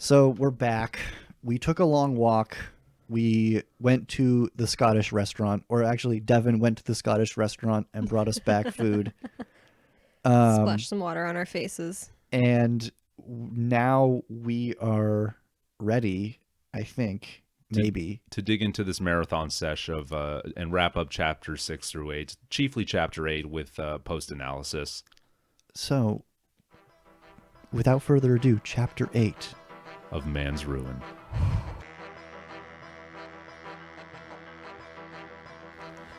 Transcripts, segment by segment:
So we're back. We took a long walk. We went to the Scottish restaurant, or actually Devin went to the Scottish restaurant and brought us back food. Splash some water on our faces. And now we are ready, I think, maybe. To dig into this marathon sesh of and wrap up chapter 6 through 8, chiefly chapter 8 with post-analysis. So, without further ado, chapter 8. Of Man's Ruin.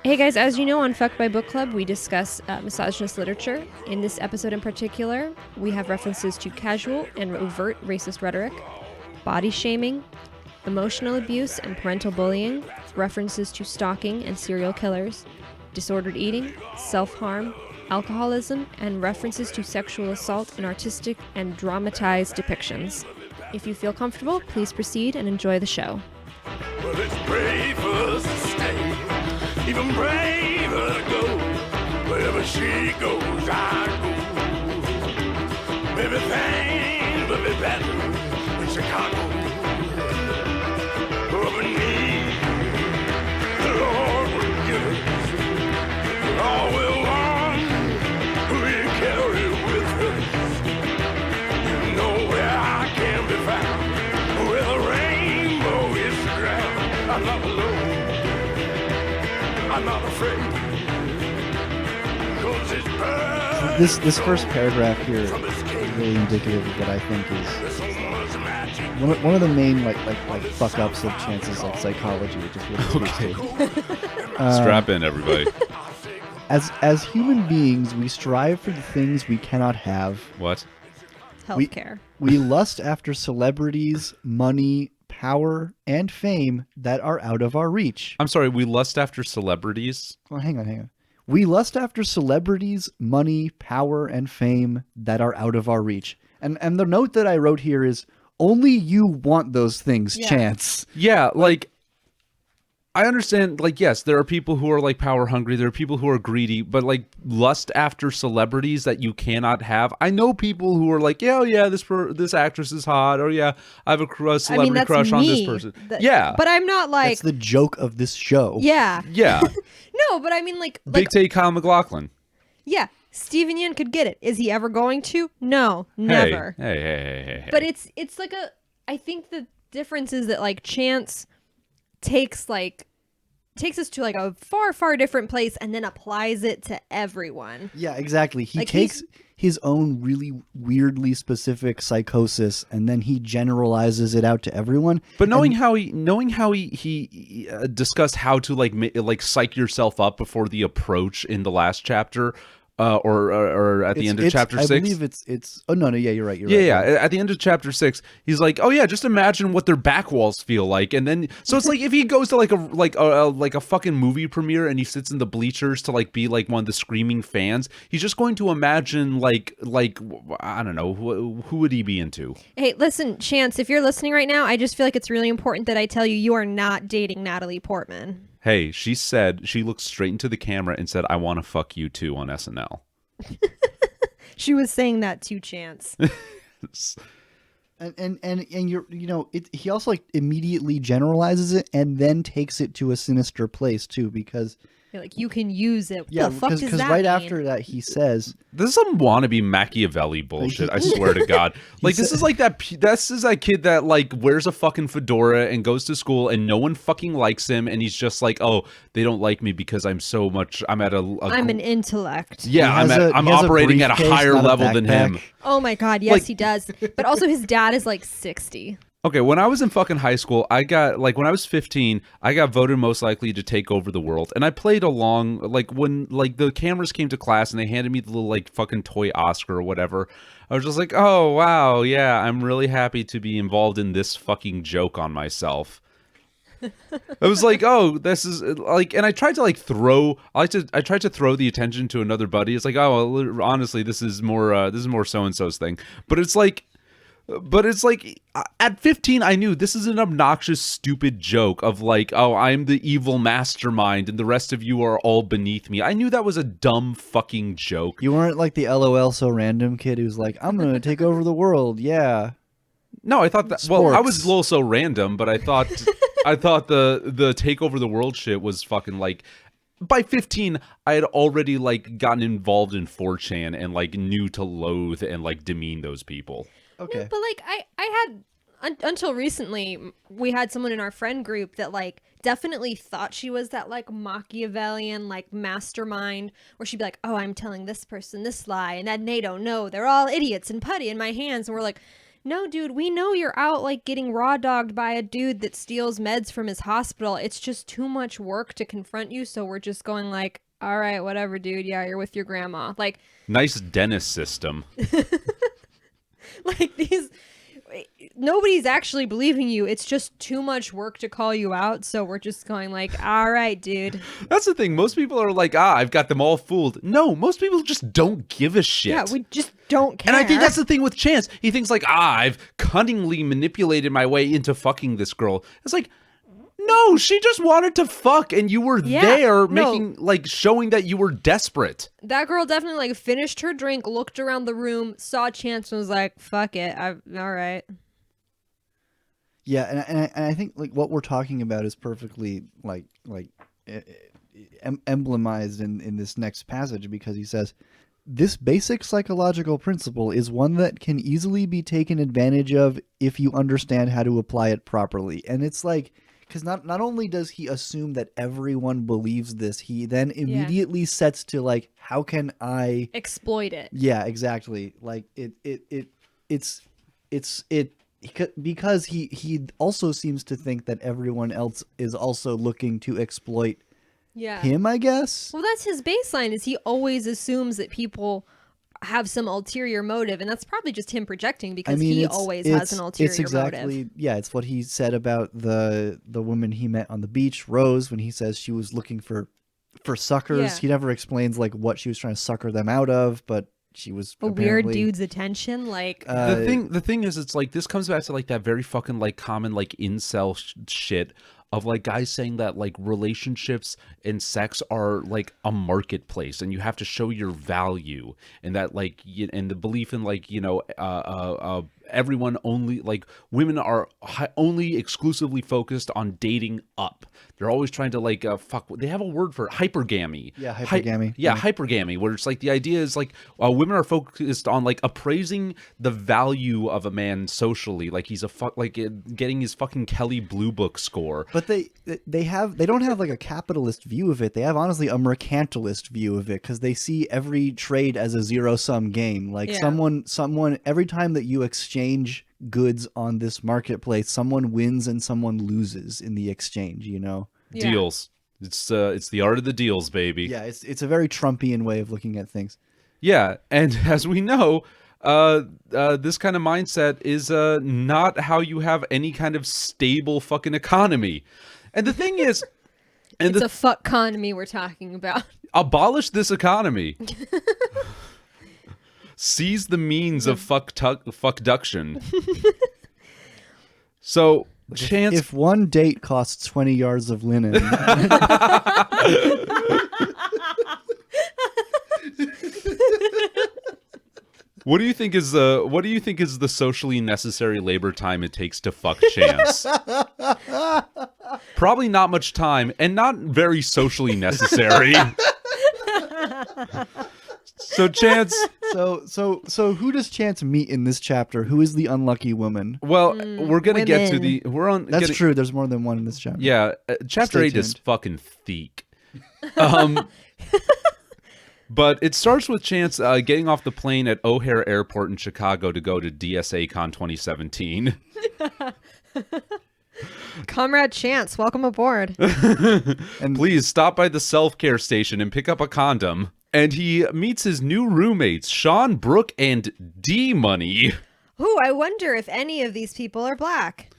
Hey guys, as you know, on Fucked by Book Club, we discuss misogynist literature. In this episode in particular, we have references to casual and overt racist rhetoric, body shaming, emotional abuse and parental bullying, references to stalking and serial killers, disordered eating, self-harm, alcoholism, and references to sexual assault in artistic and dramatized depictions. If you feel comfortable, please proceed and enjoy the show. Well, it's brave for us to stay, even braver to go. Wherever she goes, I go. Maybe things will be better in Chicago. But we need the Lord will give us all we want. We carry with us. You know where I can be found, where the rainbow is the ground. I'm not alone. I'm not afraid. 'Cause it's birds This first paragraph here is really indicative of what I think is one of the main like fuck ups of Chance's like psychology. It just really Strap in, everybody. As human beings, we strive for the things we cannot have. What? Healthcare. We lust after celebrities, money, power, and fame that are out of our reach. I'm sorry, we lust after celebrities? Well, hang on. We lust after celebrities, money, power, and fame that are out of our reach. And the note that I wrote here is, only you want those things, Yeah. Chance. Yeah, like, I understand, like, yes, there are people who are, like, power hungry, there are people who are greedy, but, like, lust after celebrities that you cannot have. I know people who are like, yeah, oh, yeah, this actress is hot, or yeah, I have a celebrity that's crush on this me. person. Yeah. But I'm not like... That's the joke of this show. Yeah. Yeah. No, but I mean like Big Tay Kyle MacLachlan. yeah, Steven Yeun could get it. Is he ever going to? No, never. Hey. But it's like I think the difference is that like Chance takes us to like a far different place and then applies it to everyone. Yeah, exactly. He Like, takes his own really weirdly specific psychosis and then he generalizes it out to everyone. But knowing how he discussed how to like psych yourself up before the approach in the last chapter, or at the end of chapter 6. I believe it's. Oh no, yeah, you're right. Yeah. At the end of chapter 6, he's like, "Oh yeah, just imagine what their back walls feel like." And then, so it's like if he goes to like a fucking movie premiere and he sits in the bleachers to like be like one of the screaming fans, he's just going to imagine like I don't know, who would he be into? Hey, listen, Chance, if you're listening right now, I just feel like it's really important that I tell you are not dating Natalie Portman. Hey, she looked straight into the camera and said, "I want to fuck you too" on SNL. She was saying that to Chance. And he also like immediately generalizes it and then takes it to a sinister place too, because You're like, you can use it. What yeah, the fuck does because that right mean? after that he says, "This is some wannabe Machiavelli bullshit." I swear to God, like this is like that. This is that kid that like wears a fucking fedora and goes to school and no one fucking likes him, and he's just like, "Oh, they don't like me because I'm at I'm an intellect. Yeah, I'm operating at a briefcase, higher not a level than him." backpack. Oh my God, yes, Like- he does. But also his dad is like 60. Okay, when I was in fucking high school, when I was 15, I got voted most likely to take over the world. And I played along, like, when, like, the cameras came to class and they handed me the little, like, fucking toy Oscar or whatever. I was just like, oh, wow, yeah, I'm really happy to be involved in this fucking joke on myself. I was like, oh, this is, like, and I tried to, like, I tried to throw the attention to another buddy. It's like, oh, well, honestly, this is more so-and-so's thing. But it's like, at 15, I knew this is an obnoxious, stupid joke of like, oh, I'm the evil mastermind and the rest of you are all beneath me. I knew that was a dumb fucking joke. you weren't like the LOL so random kid who's like, I'm gonna take over the world. Yeah. No, I thought that. Well, I was Sports. a little so random, but I thought the take over the world shit was fucking like. By 15, I had already like gotten involved in 4chan and like knew to loathe and like demean those people. Okay. No, but like I had until recently, we had someone in our friend group that like definitely thought she was that like Machiavellian like mastermind, where she'd be like, oh, I'm telling this person this lie, and then they don't know, they're all idiots and putty in my hands, and we're like, no, dude, we know you're out like getting raw dogged by a dude that steals meds from his hospital. It's just too much work to confront you, so we're just going like, all right, whatever, dude. Yeah, you're with your grandma. Like, Nice dentist system. like these, nobody's actually believing you. It's just too much work to call you out, so we're just going like, all right, dude. That's the thing. Most people are like, I've got them all fooled. No, most people just don't give a shit. Yeah, we just don't care. And I think that's the thing with Chance. He thinks like, I've cunningly manipulated my way into fucking this girl. It's like, no, she just wanted to fuck, and you were there making like showing that you were desperate. That girl definitely like finished her drink, looked around the room, saw Chance, and was like, fuck it, all right. Yeah, and I think like what we're talking about is perfectly emblemized in this next passage, because he says, this basic psychological principle is one that can easily be taken advantage of if you understand how to apply it properly. And it's like, because not only does he assume that everyone believes this, he then immediately sets to like, how can I exploit it? Yeah, exactly. Like because he also seems to think that everyone else is also looking to exploit him, I guess. Well, that's his baseline, is he always assumes that people have some ulterior motive, and that's probably just him projecting, because he always has an ulterior motive. Yeah, it's what he said about the woman he met on the beach, Rose, when he says she was looking for suckers. Yeah. He never explains like what she was trying to sucker them out of, but she was a weird dude's attention. Like the thing is, it's like this comes back to like that very fucking like common like incel shit of like guys saying that like relationships and sex are like a marketplace and you have to show your value, and that like and the belief in like, you know, everyone only like women are only exclusively focused on dating up. They're always trying to like they have a word for it, hypergamy. Yeah, hypergamy. Hypergamy, where it's like the idea is like women are focused on like appraising the value of a man socially, like he's getting his fucking Kelly Blue Book score. But they don't have like a capitalist view of it. They have honestly a mercantilist view of it, because they see every trade as a zero-sum game. Like someone every time that you exchange goods on this marketplace, someone wins and someone loses in the exchange, you know? Yeah. Deals. It's the art of the deals, baby. Yeah, it's a very Trumpian way of looking at things. Yeah, and as we know, this kind of mindset is not how you have any kind of stable fucking economy. And the thing is, it's a fuck economy we're talking about. Abolish this economy. Seize the means of fuckduction. So, Chance, if one date costs 20 yards of linen, what do you think is the socially necessary labor time it takes to fuck Chance? Probably not much time, and not very socially necessary. So Chance, so who does Chance meet in this chapter? Who is the unlucky woman? well, we're gonna get to the That's true. There's more than one in this chapter. Yeah, chapter Stay 8 is tuned. fucking thick. But it starts with Chance getting off the plane at O'Hare Airport in Chicago to go to DSA Con 2017. Comrade Chance, welcome aboard. And Please stop by the self-care station and pick up a condom. And he meets his new roommates, Sean, Brooke, and D-Money. Ooh, I wonder if any of these people are black.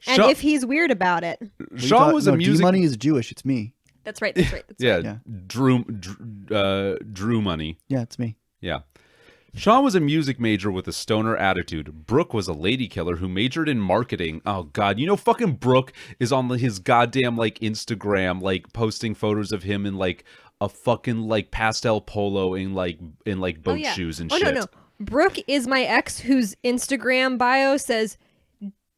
And Sean- if he's weird about it. Sean was a music... D-Money is Jewish. It's me. That's right. Yeah, Yeah. Drew Money. Yeah, it's me. Yeah. Sean was a music major with a stoner attitude. Brooke was a lady killer who majored in marketing. Oh God, you know fucking Brooke is on his goddamn like Instagram, like posting photos of him in like a fucking like pastel polo in like boat shoes and shit. No. Brooke is my ex whose Instagram bio says,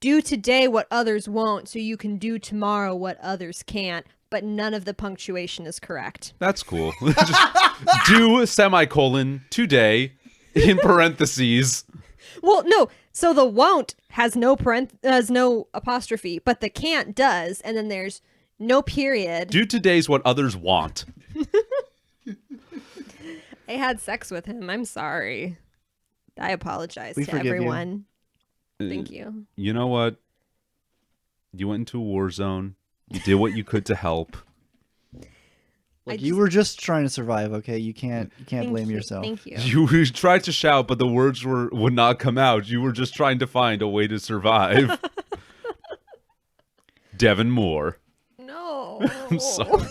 do today what others won't so you can do tomorrow what others can't, but none of the punctuation is correct. That's cool. Just do semicolon today in parentheses. Well, no. So the won't has no apostrophe, but the can't does, and then there's no period. Do today's what others want. I had sex with him. I'm sorry. I apologize We to forgive you. everyone. Thank you. You know what? You went into a war zone. You did what you could to help. Look, you were just trying to survive, okay? You can't Thank blame you. yourself. Thank you. You tried to shout, but the words would not come out. You were just trying to find a way to survive. Devin Moore. No. I'm sorry.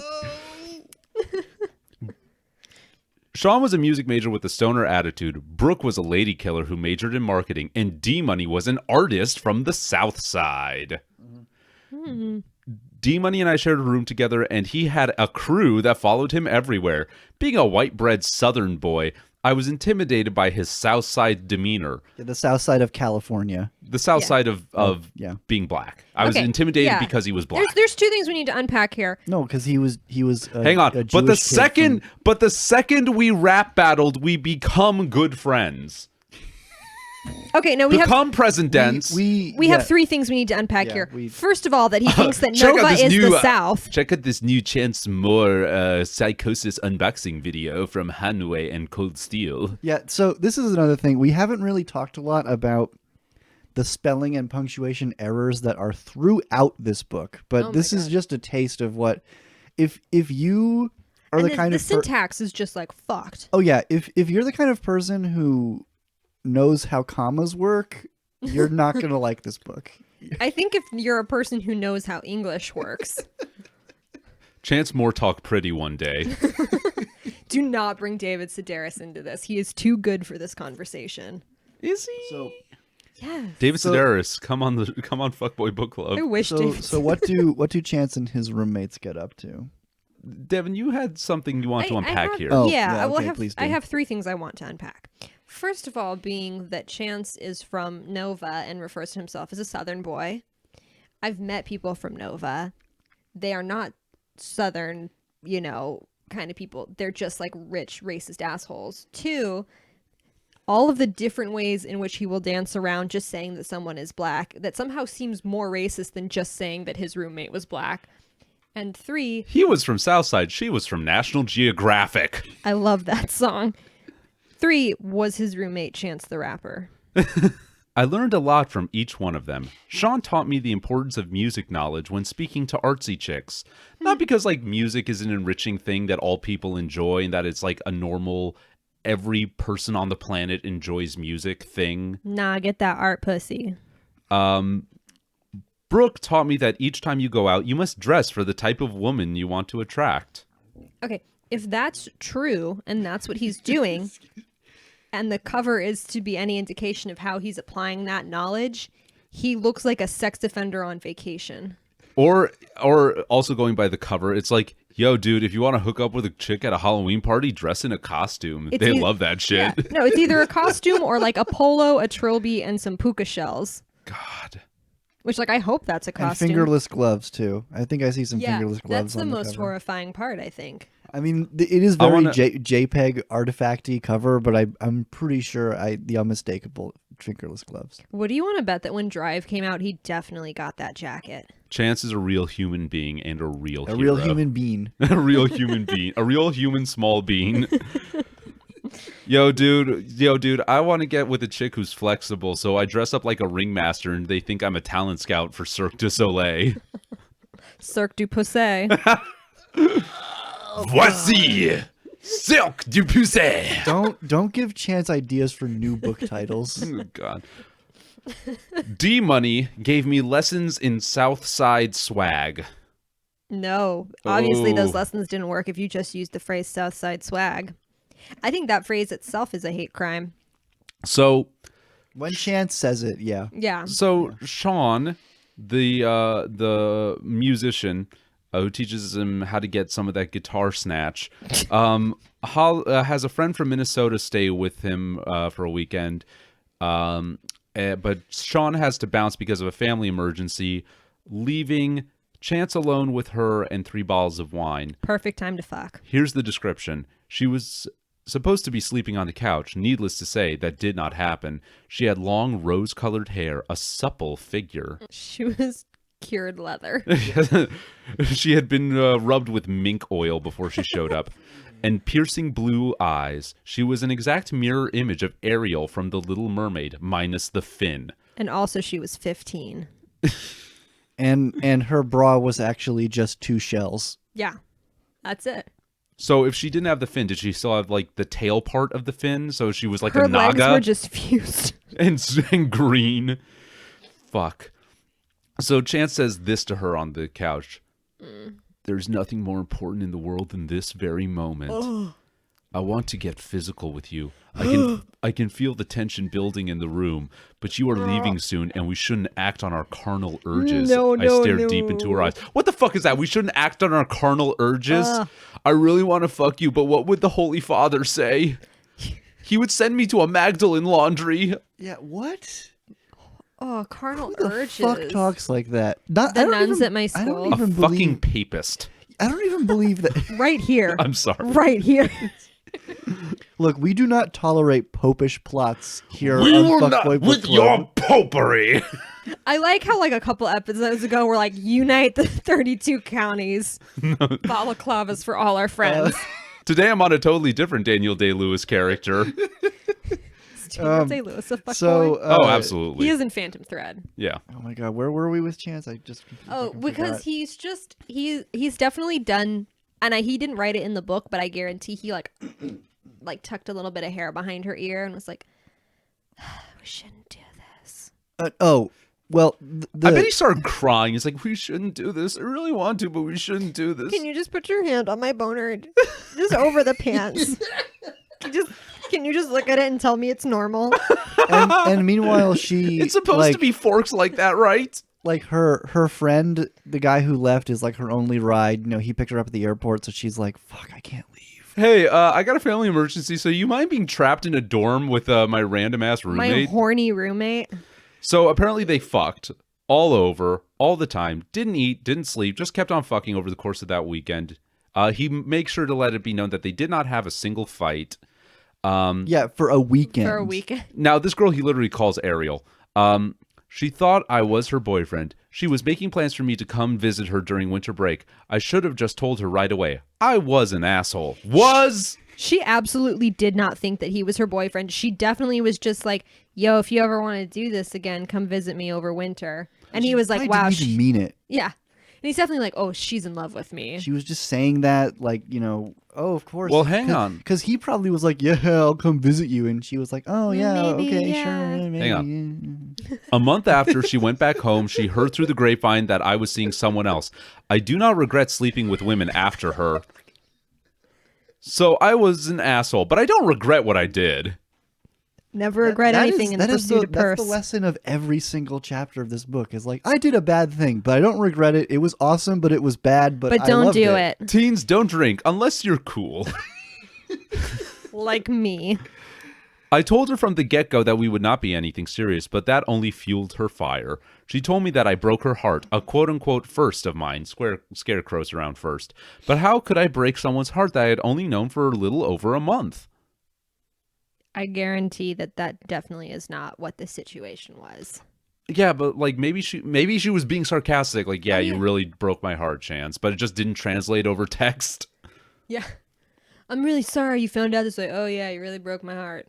Sean was a music major with a stoner attitude. Brooke was a lady killer who majored in marketing. And D-Money was an artist from the South Side. D-Money and I shared a room together, and he had a crew that followed him everywhere. Being a white-bread Southern boy, I was intimidated by his South Side demeanor. The South Side of California. The South Side of yeah. being black. I was Okay, intimidated yeah. because he was black. There's two things we need to unpack here. No, because he was. Hang on, a but the Jewish kid second we rap battled, we become good friends. Okay, no, we Become present from- tense. have yeah. three things we need to unpack Yeah, here. we- First of all, that he thinks that Check out Nova this is new, the South. Check out this new Chance Moore psychosis unboxing video from Hanway and Cold Steel. Yeah, so this is another thing. We haven't really talked a lot about the spelling and punctuation errors that are throughout this book, but Oh my this is God. just a taste of what if you are And the kind the of syntax is just like fucked. Oh yeah, if you're the kind of person who knows how commas work, you're not going to like this book. I think if you're a person who knows how English works, Chance Moore talk pretty one day. do not bring David Sedaris into this. He is too good for this conversation. Is he? So Yes. David So- Sedaris, come on Fuckboy Book Club. I wish so David. so what do Chance and his roommates get up to? Devin, you had something you want to unpack have- here. Oh, yeah, yeah, I will okay, have. please do. I have three things I want to unpack. First of all, being that Chance is from Nova and refers to himself as a Southern boy. I've met people from Nova. They are not Southern, kind of people. They're just like rich, racist assholes. Two, all of the different ways in which he will dance around just saying that someone is black, that somehow seems more racist than just saying that his roommate was black. And three, He was from Southside. She was from National Geographic. I love that song. Three, was his roommate Chance the Rapper. I learned a lot from each one of them. Sean taught me the importance of music knowledge when speaking to artsy chicks. Not because music is an enriching thing that all people enjoy and that it's like a normal, every person on the planet enjoys music thing. Nah, get that art pussy. Brooke taught me that each time you go out, you must dress for the type of woman you want to attract. Okay, if that's true and that's what he's doing, and the cover is to be any indication of how he's applying that knowledge, he looks like a sex offender on vacation. Or also going by the cover, it's like, yo, dude, if you want to hook up with a chick at a Halloween party, dress in a costume. It's They either- love that shit. Yeah. No, it's either a costume or like a polo, a trilby, and some puka shells. God. Which, I hope that's a And costume. fingerless gloves too. I think I see some Yeah, fingerless gloves that's the on the most cover. horrifying part, I think. I mean, it is I very wanna- JPEG artifacty cover, but I'm pretty sure the unmistakable fingerless gloves. What do you want to bet that when Drive came out, he definitely got that jacket? Chance is a real human being and a real A hero. real human being. A real human being. A real human small being. Yo, dude, I want to get with a chick who's flexible, so I dress up like a ringmaster and they think I'm a talent scout for Cirque du Soleil. Cirque du Pousset. Voici Cirque du Pousset. Don't give Chance ideas for new book titles. Oh, God. D-Money gave me lessons in South Side swag. No, obviously those Oh. lessons didn't work if you just used the phrase Southside swag. I think that phrase itself is a hate crime. So When Chance says it, yeah. Yeah. So Sean, the musician who teaches him how to get some of that guitar snatch, has a friend from Minnesota stay with him for a weekend. But Sean has to bounce because of a family emergency, leaving Chance alone with her and 3 bottles of wine. Perfect time to fuck. Here's the description. She was supposed to be sleeping on the couch. Needless to say, that did not happen. She had long rose-colored hair, a supple figure. She was cured leather. She had been rubbed with mink oil before she showed up. And piercing blue eyes. She was an exact mirror image of Ariel from The Little Mermaid, minus the fin. And also she was 15. And her bra was actually just 2 shells. Yeah, that's it. So if she didn't have the fin, did she still have like the tail part of the fin? So she was like Her a naga? legs were just fused. and green. Fuck. So Chance says this to her on the couch. There's nothing more important in the world than this very moment. I want to get physical with you. I can feel the tension building in the room, but you are leaving soon, and we shouldn't act on our carnal urges. I stared deep into her eyes. What the fuck is that? We shouldn't act on our carnal urges? I really want to fuck you, but what would the Holy Father say? He would send me to a Magdalene laundry. Yeah, what? Oh, carnal Who the urges. fuck talks like that? Not, The I don't nuns even- at my I school. don't A even fucking believe. papist. I don't even believe that. Right here. I'm sorry. Right here. Look, we do not tolerate popish plots here We on will Fuckboy not Book with Club. your popery. I like how like a couple episodes ago we're like, unite the 32 counties. Balaclavas for all our friends. Today I'm on a totally different Daniel Day-Lewis character. Daniel Day-Lewis, a fuckboy. So, Oh, absolutely. He is in Phantom Thread. Yeah. oh my god, where were we with Chance? I just Oh, fucking because forgot. he's just he's definitely done, and he didn't write it in the book, but I guarantee he like tucked a little bit of hair behind her ear and was like, "We shouldn't do this." Well, I bet he started crying. He's like, we shouldn't do this. I really want to, but we shouldn't do this. Can you just put your hand on my boner, just over the pants? Can you just look at it and tell me it's normal? and meanwhile she It's supposed to be forks like that, right? like her friend, the guy who left, is like her only ride. You know, he picked her up at the airport, so she's like, fuck, I can't leave. Hey, I got a family emergency, so you mind being trapped in a dorm with my random ass My roommate? horny roommate. So apparently they fucked all over, all the time. Didn't eat, didn't sleep, just kept on fucking over the course of that weekend. He makes sure to let it be known that they did not have a single fight. Yeah, for a weekend. For a weekend. Now, this girl he literally calls Ariel. She thought I was her boyfriend. She was making plans for me to come visit her during winter break. I should have just told her right away. I was an asshole. She absolutely did not think that he was her boyfriend. She definitely was just like, yo, if you ever want to do this again, come visit me over winter. And he was like, I wow. didn't even mean it. Yeah. And he's definitely like, oh, she's in love with me. She was just saying that, like, you know, oh, of course. Well, hang on. Because he probably was like, yeah, I'll come visit you. And she was like, oh, yeah, Maybe, okay, yeah. sure. Yeah, maybe, Hang on. A month after she went back home, she heard through the grapevine that I was seeing someone else. I do not regret sleeping with women after her. So I was an asshole, but I don't regret what I did. Never regret anything in the pursuit of purse. That's the lesson of every single chapter of this book is like, I did a bad thing, but I don't regret it. It was awesome, but it was bad, but I don't loved do it. Teens, don't drink unless you're cool. Like me. I told her from the get-go that we would not be anything serious, but that only fueled her fire. She told me that I broke her heart, a quote-unquote first of mine, scarecrows around first. But how could I break someone's heart that I had only known for a little over a month? I guarantee that definitely is not what the situation was. Yeah, but like maybe she was being sarcastic, like, yeah, you really broke my heart, Chance, but it just didn't translate over text. Yeah. I'm really sorry you found out this way. Oh yeah, you really broke my heart.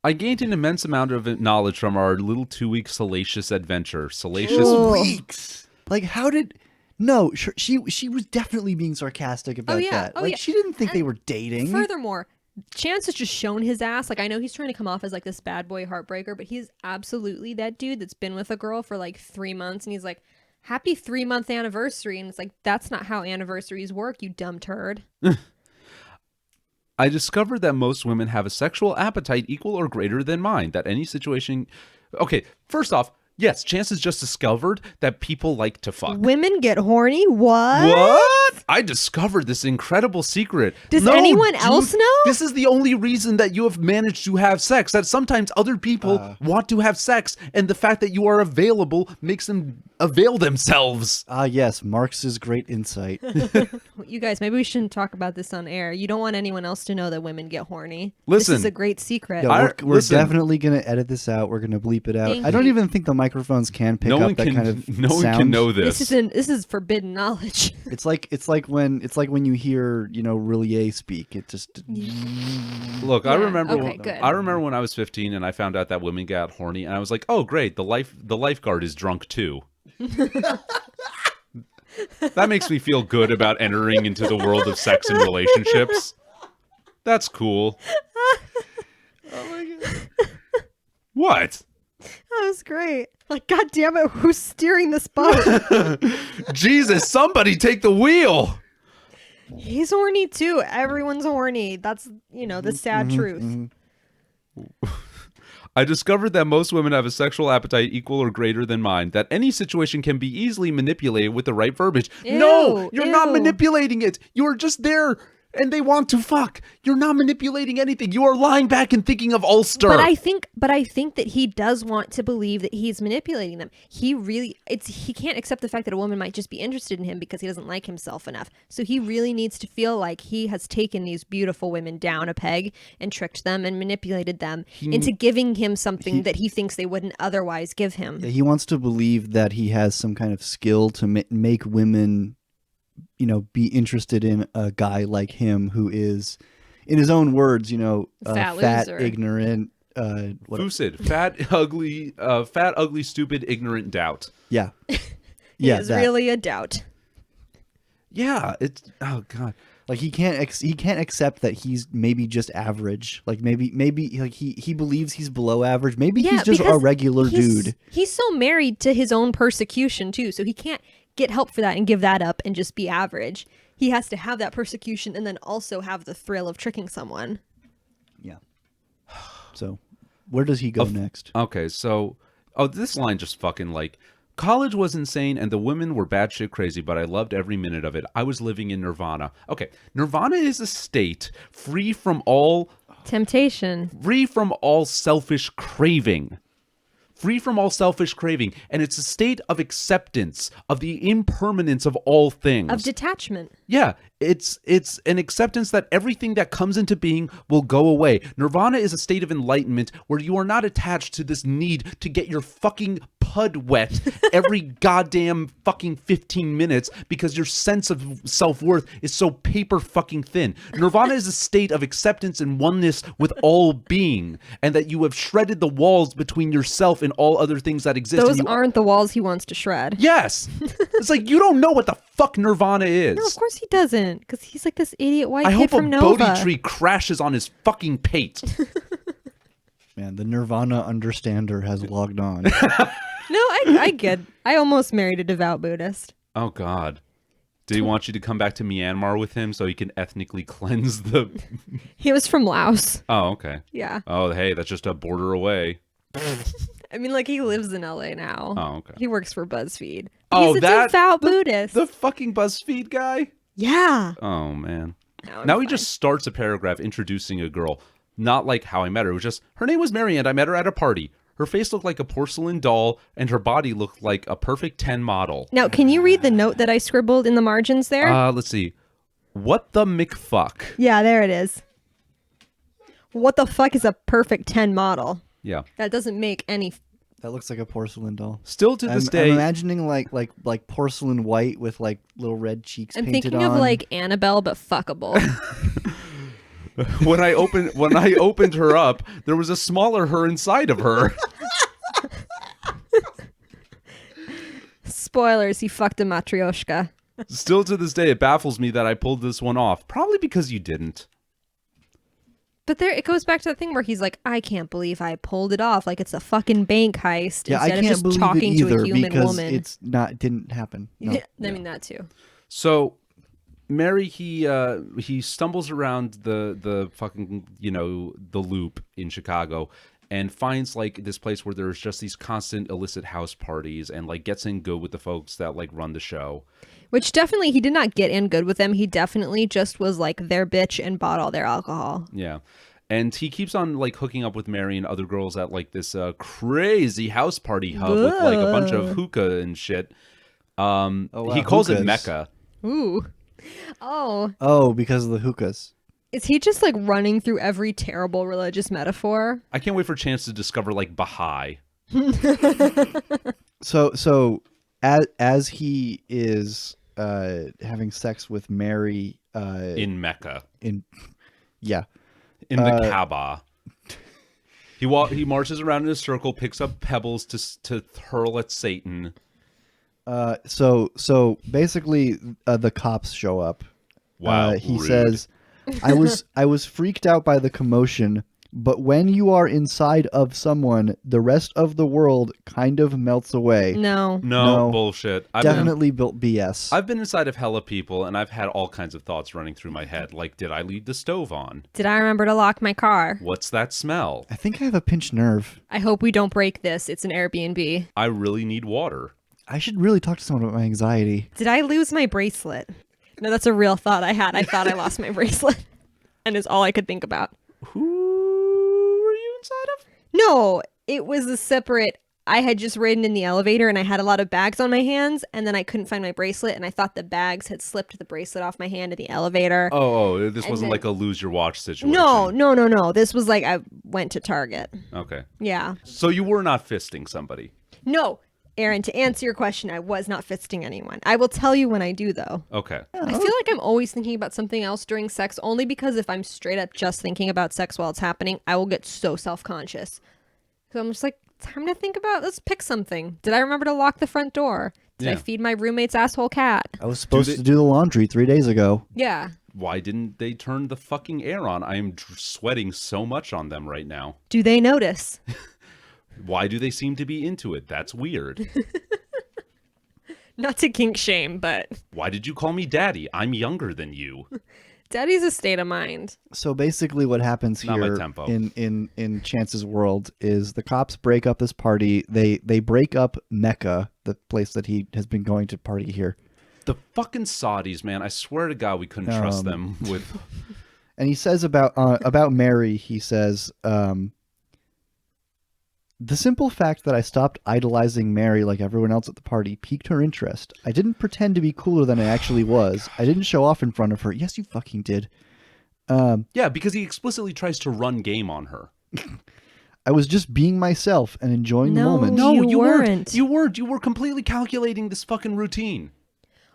I gained an immense amount of knowledge from our little 2-week salacious adventure. Salacious. 2 weeks. Like, how did? No, she was definitely being sarcastic about yeah. that. Oh, Like, yeah. she didn't think they were dating. Furthermore, Chance has just shown his ass. Like, I know he's trying to come off as like this bad boy heartbreaker, but he's absolutely that dude that's been with a girl for like 3 months, and he's like, happy 3-month anniversary, and it's like, that's not how anniversaries work, you dumb turd. I discovered that most women have a sexual appetite equal or greater than mine, that any situation... Okay, first off, Yes, Chance has just discovered that people like to fuck. Women get horny? What? What? I discovered this incredible secret. Does No, anyone dude, else know? This is the only reason that you have managed to have sex. That sometimes other people want to have sex, and the fact that you are available makes them avail themselves. Yes, Marx's great insight. You guys, maybe we shouldn't talk about this on air. You don't want anyone else to know that women get horny. Listen. This is a great secret. Yeah, we're listen. definitely going to edit this out. We're going to bleep it out. Thank I don't you. even think the microphones can pick No up one that can. kind of No one sound. can know this. This is forbidden knowledge. It's like when you hear Roulier speak. It just Look, I Yeah, remember. okay, good. I remember when I was 15 and I found out that women got horny, and I was like, "Oh, great! The lifeguard is drunk too." That makes me feel good about entering into the world of sex and relationships. That's cool. oh my god. What? That was great. Like, God damn it, who's steering this boat? Jesus, somebody take the wheel. He's horny too. Everyone's horny. That's, the sad truth. I discovered that most women have a sexual appetite equal or greater than mine, that any situation can be easily manipulated with the right verbiage. No, you're not ew. manipulating it. You're just there and they want to fuck. You're not manipulating anything. You are lying back and thinking of Ulster. But I think that he does want to believe that he's manipulating them. He can't accept the fact that a woman might just be interested in him because he doesn't like himself enough. So he really needs to feel like he has taken these beautiful women down a peg and tricked them and manipulated them into giving him something that he thinks they wouldn't otherwise give him. He wants to believe that he has some kind of skill to make women be interested in a guy like him who is, in his own words, fat, loser. ignorant, Lucid, fat, ugly, stupid, ignorant doubt. yeah, He yeah, is that. really a doubt. Yeah, it's oh god. Like he can't accept that he's maybe just average. Like maybe like he believes he's below average. Maybe he's just a because regular dude. He's so married to his own persecution too, so he can't get help for that and give that up and just be average. He has to have that persecution and then also have the thrill of tricking someone. Yeah. So, where does he go next? Okay, so this line just fucking like college was insane and the women were batshit crazy, but I loved every minute of it. I was living in nirvana. Okay, nirvana is a state free from all Temptation. selfish craving. Free from all selfish craving, and it's a state of acceptance of the impermanence of all things. Of detachment. Yeah, it's an acceptance that everything that comes into being will go away. Nirvana is a state of enlightenment where you are not attached to this need to get your fucking pud wet every goddamn fucking 15 minutes because your sense of self-worth is so paper fucking thin. Nirvana is a state of acceptance and oneness with all being, and that you have shredded the walls between yourself and all other things that exist. Those and aren't the walls he wants to shred. Yes! It's like, you don't know what the fuck Nirvana is. No, of course he doesn't, because he's like this idiot white I kid hope a from Nova. Bodhi tree crashes on his fucking pate. Man, the Nirvana understander has logged on. No, I get. I almost married a devout Buddhist. Oh, God. Did he want you to come back to Myanmar with him so he can ethnically cleanse the... He was from Laos. Oh, okay. Yeah. Oh, hey, that's just a border away. I mean, like, he lives in LA now. Oh, okay. He works for BuzzFeed. Oh, He's a that- devout Buddhist. The fucking BuzzFeed guy? Yeah. Oh, man. No, Now I'm he fine. just starts a paragraph introducing a girl. Not like how I met her. It was just, her name was Mary and I met her at a party. Her face looked like a porcelain doll and her body looked like a perfect 10 model. Now, can you read the note that I scribbled in the margins there? Let's see. What the McFuck? Yeah, there it is. What the fuck is a perfect 10 model? Yeah. That doesn't make any... That looks like a porcelain doll. Still to this day... I'm imagining like porcelain white with like little red cheeks I'm painted thinking on. of like Annabelle, but fuckable. When I opened her up, there was a smaller her inside of her. Spoilers, he fucked a matryoshka. Still to this day, it baffles me that I pulled this one off. Probably because you didn't. But there, it goes back to the thing where he's like, I can't believe I pulled it off. Like it's a fucking bank heist yeah, I instead of can't just believe it talking to either a human because woman. it didn't happen. No. I mean that too. So, Mary, he stumbles around the fucking, the loop in Chicago, and finds like this place where there's just these constant illicit house parties, and like gets in good with the folks that like run the show. Which definitely, he did not get in good with them. He definitely just was like their bitch and bought all their alcohol. Yeah. And he keeps on like hooking up with Mary and other girls at like this crazy house party hub with like a bunch of hookah and shit. wow, He calls it hookahs. Mecca. Ooh. Oh. Oh, because of the hookahs. Is he just like running through every terrible religious metaphor? I can't wait for Chance to discover like Baha'i. So as he is having sex with Mary In Mecca. yeah. In the Kaaba. He marches around in a circle, picks up pebbles to hurl at Satan. So basically the cops show up. Wow. He rude. says, I was freaked out by the commotion, but when you are inside of someone, the rest of the world kind of melts away. No. No, bullshit. Definitely built BS. I've been inside of hella people, and I've had all kinds of thoughts running through my head. Like, did I leave the stove on? Did I remember to lock my car? What's that smell? I think I have a pinched nerve. I hope we don't break this. It's an Airbnb. I really need water. I should really talk to someone about my anxiety. Did I lose my bracelet? No, that's a real thought I had. I thought I lost my bracelet. And is all I could think about. Who were you inside of? No, it was a separate. I had just ridden in the elevator and I had a lot of bags on my hands, and then I couldn't find my bracelet, and I thought the bags had slipped the bracelet off my hand in the elevator. Oh, this And wasn't then- like a lose your watch situation. No. This was like I went to Target. Okay. Yeah. So you were not fisting somebody. No, Aaron, to answer your question, I was not fisting anyone. I will tell you when I do, though. Okay. I feel like I'm always thinking about something else during sex, only because if I'm straight up just thinking about sex while it's happening, I will get so self-conscious. So I'm just like, time to think about, let's pick something. Did I remember to lock the front door? Did I Yeah. feed my roommate's asshole cat? I was supposed to do the laundry 3 days ago. Yeah. Why didn't they turn the fucking air on? I am sweating so much on them right now. Do they notice? Why do they seem to be into it? That's weird. Not to kink shame, but Why did you call me daddy? I'm younger than you. daddy's a state of mind. So basically what happens Not my here tempo. in Chance's world is the cops break up this party. They break up Mecca, the place that he has been going to party here. The fucking Saudis, man. I swear to God we couldn't trust them with... And he says about Mary, he says, the simple fact that I stopped idolizing Mary like everyone else at the party piqued her interest. I didn't pretend to be cooler than I actually was. I didn't show off in front of her. Yes, you fucking did. Yeah, because he explicitly tries to run game on her. I was just being myself and enjoying the No. moment. No. You you weren't. You weren't. You were completely calculating this fucking routine.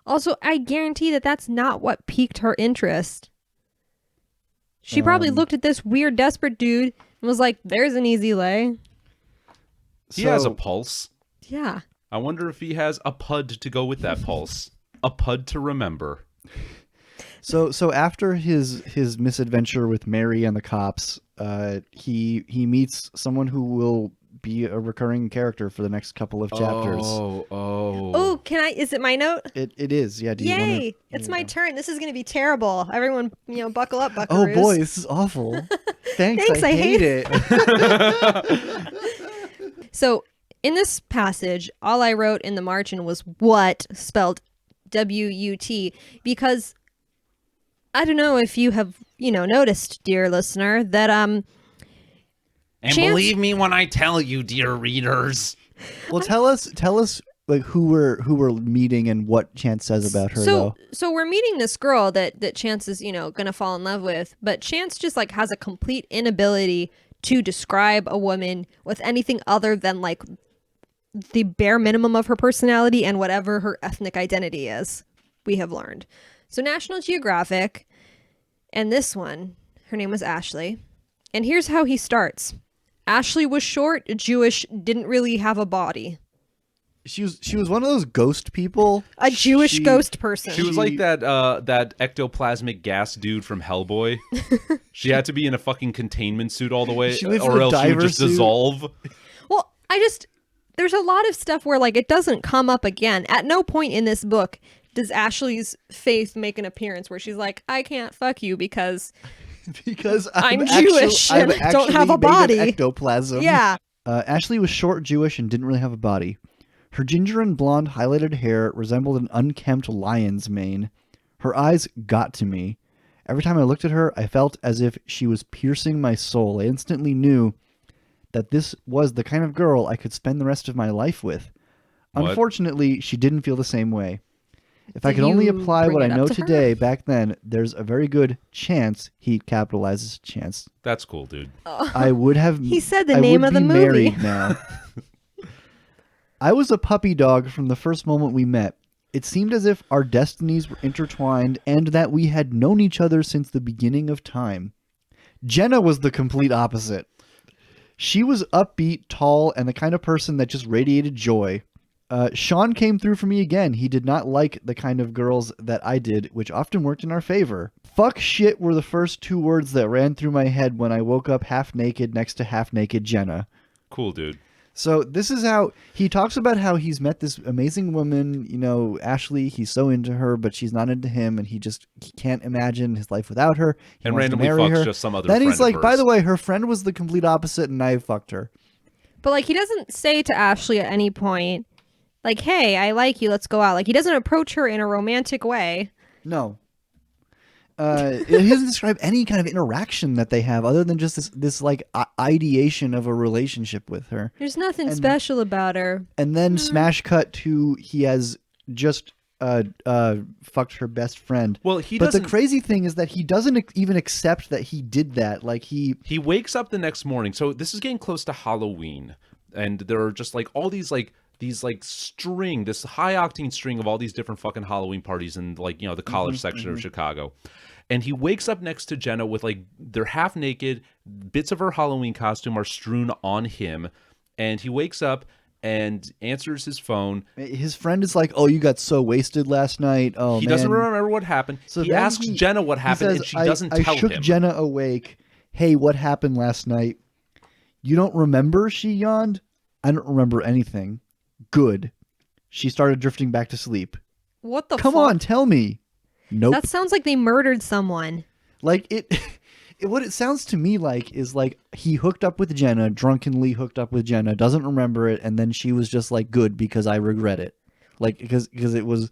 Also, I guarantee that that's not what piqued her interest. She probably looked at this weird, desperate dude and was like, there's an easy lay. He has a pulse. Yeah. I wonder if he has a pud to go with that pulse. A pud to remember. So after his misadventure with Mary and the cops, he meets someone who will be a recurring character for the next couple of chapters. Oh, is it my note? It is, yeah. Do you Yay! wanna, It's my turn. This is going to be terrible. Everyone, buckle up, buckaroos. Oh boy, this is awful. Thanks, Thanks, I I hate hate it. So, in this passage, all I wrote in the margin was "what," spelled W-U-T, because I don't know if you have, noticed, dear listener, that And Chance- believe me when I tell you, dear readers. Well, tell us like who we're meeting and what Chance says about her though. So we're meeting this girl that Chance is, gonna fall in love with, but Chance just like has a complete inability to describe a woman with anything other than like the bare minimum of her personality and whatever her ethnic identity is, we have learned. So National Geographic, and this one, her name was Ashley, and here's how he starts. Ashley was short, Jewish, didn't really have a body. She was one of those ghost people. A Jewish ghost person. She was like that ectoplasmic gas dude from Hellboy. She had to be in a fucking containment suit all the way, She lived in or a else she would diver just suit. dissolve. Well, there's a lot of stuff where like it doesn't come up again. At no point in this book does Ashley's faith make an appearance where she's like, I can't fuck you because because I'm Jewish and I've don't have a actually made an body. ectoplasm. Yeah. Ashley was short, Jewish, and didn't really have a body. Her ginger and blonde highlighted hair resembled an unkempt lion's mane. Her eyes got to me. Every time I looked at her, I felt as if she was piercing my soul. I instantly knew that this was the kind of girl I could spend the rest of my life with. What? Unfortunately, she didn't feel the same way. If I Did could only you apply bring what I it up know to her? today, back then, there's a very good chance he capitalizes chance. That's cool, dude. I would have. He said the I name would of the be movie. married now. I was a puppy dog from the first moment we met. It seemed as if our destinies were intertwined and that we had known each other since the beginning of time. Jenna was the complete opposite. She was upbeat, tall, and the kind of person that just radiated joy. Sean came through for me again. He did not like the kind of girls that I did, which often worked in our favor. Fuck shit were the first 2 words that ran through my head when I woke up half naked next to half naked Jenna. Cool, dude. So this is how he talks about how he's met this amazing woman, Ashley. He's so into her, but she's not into him, and he can't imagine his life without her. He And wants to randomly marry fucks her. just some other Then friend he's of like, by hers. the way, her friend was the complete opposite, and I fucked her. But like he doesn't say to Ashley at any point, like, "Hey, I like you. Let's go out." Like he doesn't approach her in a romantic way. No. He doesn't describe any kind of interaction that they have other than just this like ideation of a relationship with her. There's nothing And- special about her. And then smash cut to he has just fucked her best friend. Well, he but doesn't. the crazy thing is that he doesn't even accept that he did that. Like he Wakes up the next morning. So this is getting close to Halloween, and there are just like all these string, this high octane string of all these different fucking Halloween parties in like the college section of Chicago. And he wakes up next to Jenna with like they're half naked, bits of her Halloween costume are strewn on him, and he wakes up and answers his phone. His friend is like, "Oh, you got so wasted last night." Oh, He man. doesn't remember what happened. So he then asks Jenna what he happened, says, and she doesn't tell I shook him. Jenna awake. Hey, what happened last night? You don't remember? She yawned. I don't remember anything. Good. She started drifting back to sleep. What the Come fuck? on, tell me. Nope. That sounds like they murdered someone. Like what it sounds to me like is like he hooked up with Jenna, drunkenly hooked up with Jenna, doesn't remember it, and then she was just like, good, because I regret it. Like because it was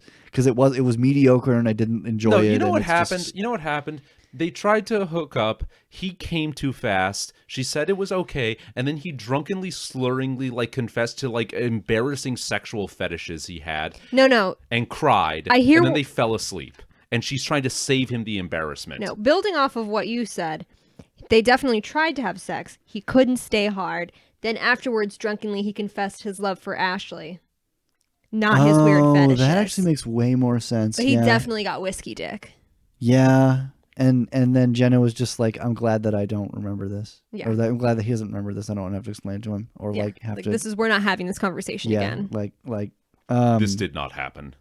mediocre and I didn't enjoy No, it. you know and what it's happened? just- You know what happened? They tried to hook up. He came too fast. She said it was okay, and then he drunkenly, slurringly, like confessed to like embarrassing sexual fetishes he had, No. and cried. I hear and then wh- they fell asleep, and she's trying to save him the embarrassment. No, building off of what you said, they definitely tried to have sex. He couldn't stay hard. Then afterwards, drunkenly, he confessed his love for Ashley. Not his weird fetishes. That actually makes way more sense. But he yeah. definitely got whiskey dick. Yeah. And then Jenna was just like, I'm glad that I don't remember this. Yeah. Or that I'm glad that he doesn't remember this. I don't have to explain it to him. Or Yeah. like have to We're not having this conversation yeah, again. This did not happen.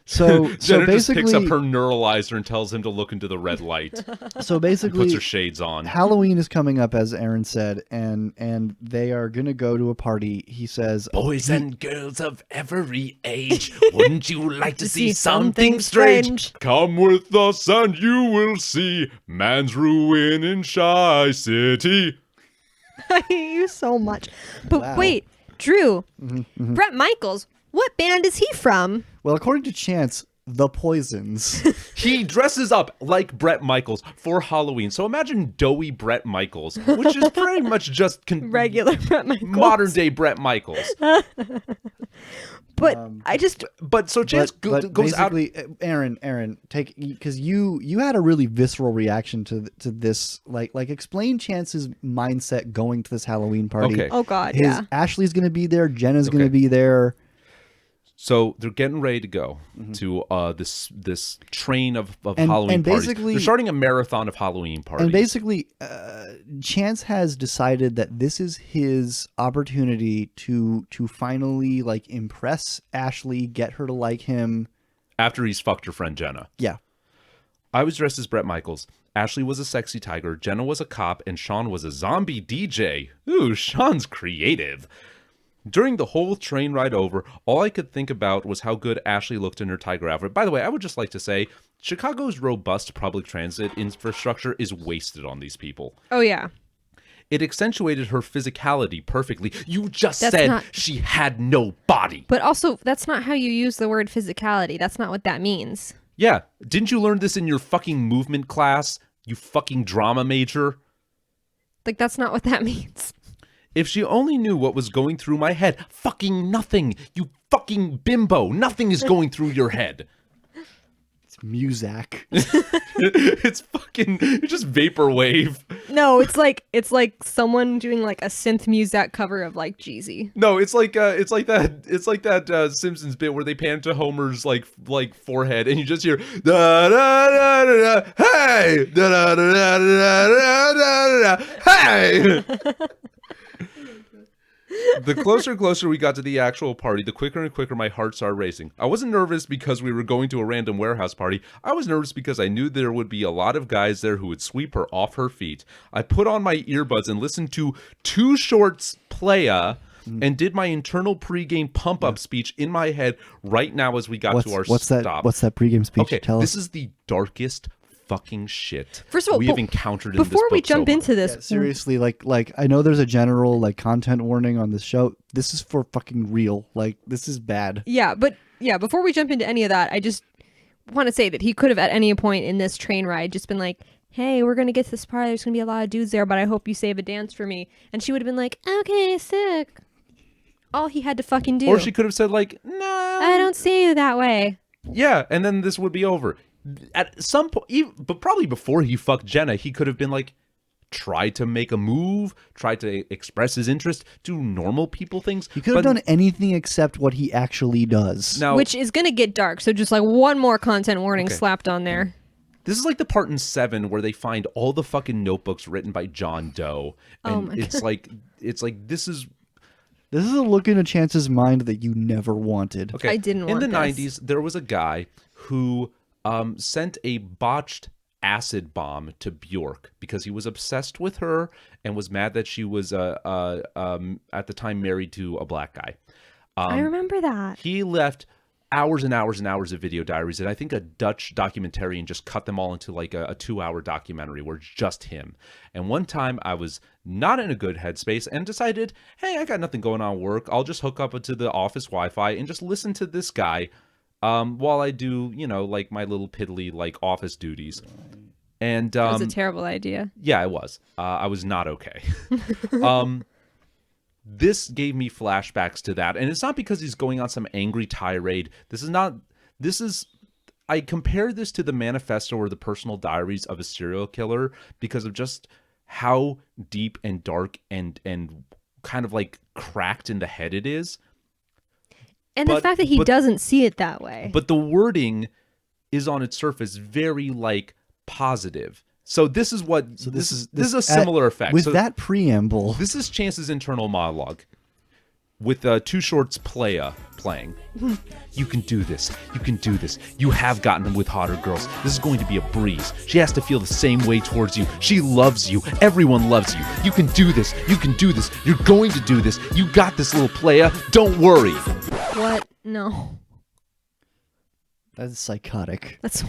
So Jenna just basically picks up her neuralizer and tells him to look into the red light. so Puts basically her shades on. Halloween is coming up, as Aaron said, and they are gonna go to a party. He says, Boys and girls of every age, wouldn't you like to see something something strange? strange? Come with us and you will see man's ruin in Shy City. I hate you so much. But Wow. wait, Drew, Bret Michaels, what band is he from? well, according to Chance, the Poisons. He dresses up like Bret Michaels for Halloween. So imagine doughy Bret Michaels, which is pretty much just Regular Bret Michaels. modern day Bret Michaels. But I just But so Chance but goes out. basically, Aaron, take because you had a really visceral reaction to this. Like explain Chance's mindset going to this Halloween party. Okay. oh god, His yeah. Ashley's gonna be there. Jenna's gonna Okay. be there. So they're getting ready to go to this train of And- Halloween and parties. basically- They're starting a marathon of Halloween parties. And basically, Chance has decided that this is his opportunity to finally like impress Ashley, get her to like him. after he's fucked her friend Jenna. Yeah. I was dressed as Bret Michaels. Ashley was a sexy tiger. Jenna was a cop, and Sean was a zombie DJ. Ooh, Sean's creative. During the whole train ride over, all I could think about was how good Ashley looked in her tiger outfit. By the way, I would just like to say, Chicago's robust public transit infrastructure is wasted on these people. Oh, yeah. It accentuated her physicality perfectly. You just That's said not- she had no body. But also, that's not how you use the word physicality. That's not what that means. Yeah, didn't you learn this in your fucking movement class, you fucking drama major? Like, that's not what that means. If she only knew what was going through my head. Fucking nothing, you fucking bimbo. Nothing is going through your head. It's Muzak. It's just vaporwave. No, it's like someone doing like a synth music cover of like Jeezy. No, it's like that Simpsons bit where they pan to Homer's like forehead and you just hear da da da da da hey da da da da da da da hey. The closer we got to the actual party, the quicker and quicker my heart started racing. I wasn't nervous because we were going to a random warehouse party. I was nervous because I knew there would be a lot of guys there who would sweep her off her feet. I put on my earbuds and listened to Too Short's Playa and did my internal pregame pump-up speech in my head right now as we got to our stop. What's that pregame speech? Okay, Tell this us. is the darkest fucking shit First of all, we have encountered in this before we book jump so far. into this, Yeah, seriously, like I know there's a general like content warning on this show. This is for fucking real. Like, this is bad. before we jump into any of that, I just want to say that he could have at any point in this train ride just been like, hey, we're going to get to this party. There's going to be a lot of dudes there, but I hope you save a dance for me. And she would have been like, okay, sick. All he had to fucking do. Or she could have said like, no. I don't see you that way. Yeah, and then this would be over. At some point, but probably before he fucked Jenna, he could have been like, try to make a move, try to express his interest, do normal people things. He could have done anything except what he actually does. Now, Which is going to get dark. So just like one more content warning slapped on there. this is like the part in 7 where they find all the fucking notebooks written by John Doe, and Oh my it's like this is This is a look into Chance's mind that you never wanted. okay. I didn't in want the this. 90s, there was a guy who sent a botched acid bomb to Bjork because he was obsessed with her and was mad that she was at the time married to a black guy. I remember that. He left hours and hours and hours of video diaries, and I think a Dutch documentarian just cut them all into like a 2-hour documentary where it's just him. And one time I was not in a good headspace and decided, hey, I got nothing going on at work. I'll just hook up to the office Wi-Fi and just listen to this guy while I do, like my little piddly like office duties. And That was a terrible idea. yeah, I was. I was not okay. This gave me flashbacks to that. And it's not because he's going on some angry tirade. I compare this to the manifesto or the personal diaries of a serial killer because of just how deep and dark and kind of like cracked in the head it is. And the fact that he doesn't see it that way. But the wording is on its surface very like positive. So this is a similar effect. With So that preamble, this is Chance's internal monologue with Too Short's Playa playing. You can do this. You can do this. You have gotten them with hotter girls. This is going to be a breeze. She has to feel the same way towards you. She loves you. Everyone loves you. You can do this. You can do this. You're going to do this. You got this, little Playa. Don't worry. What? No. that's psychotic. That's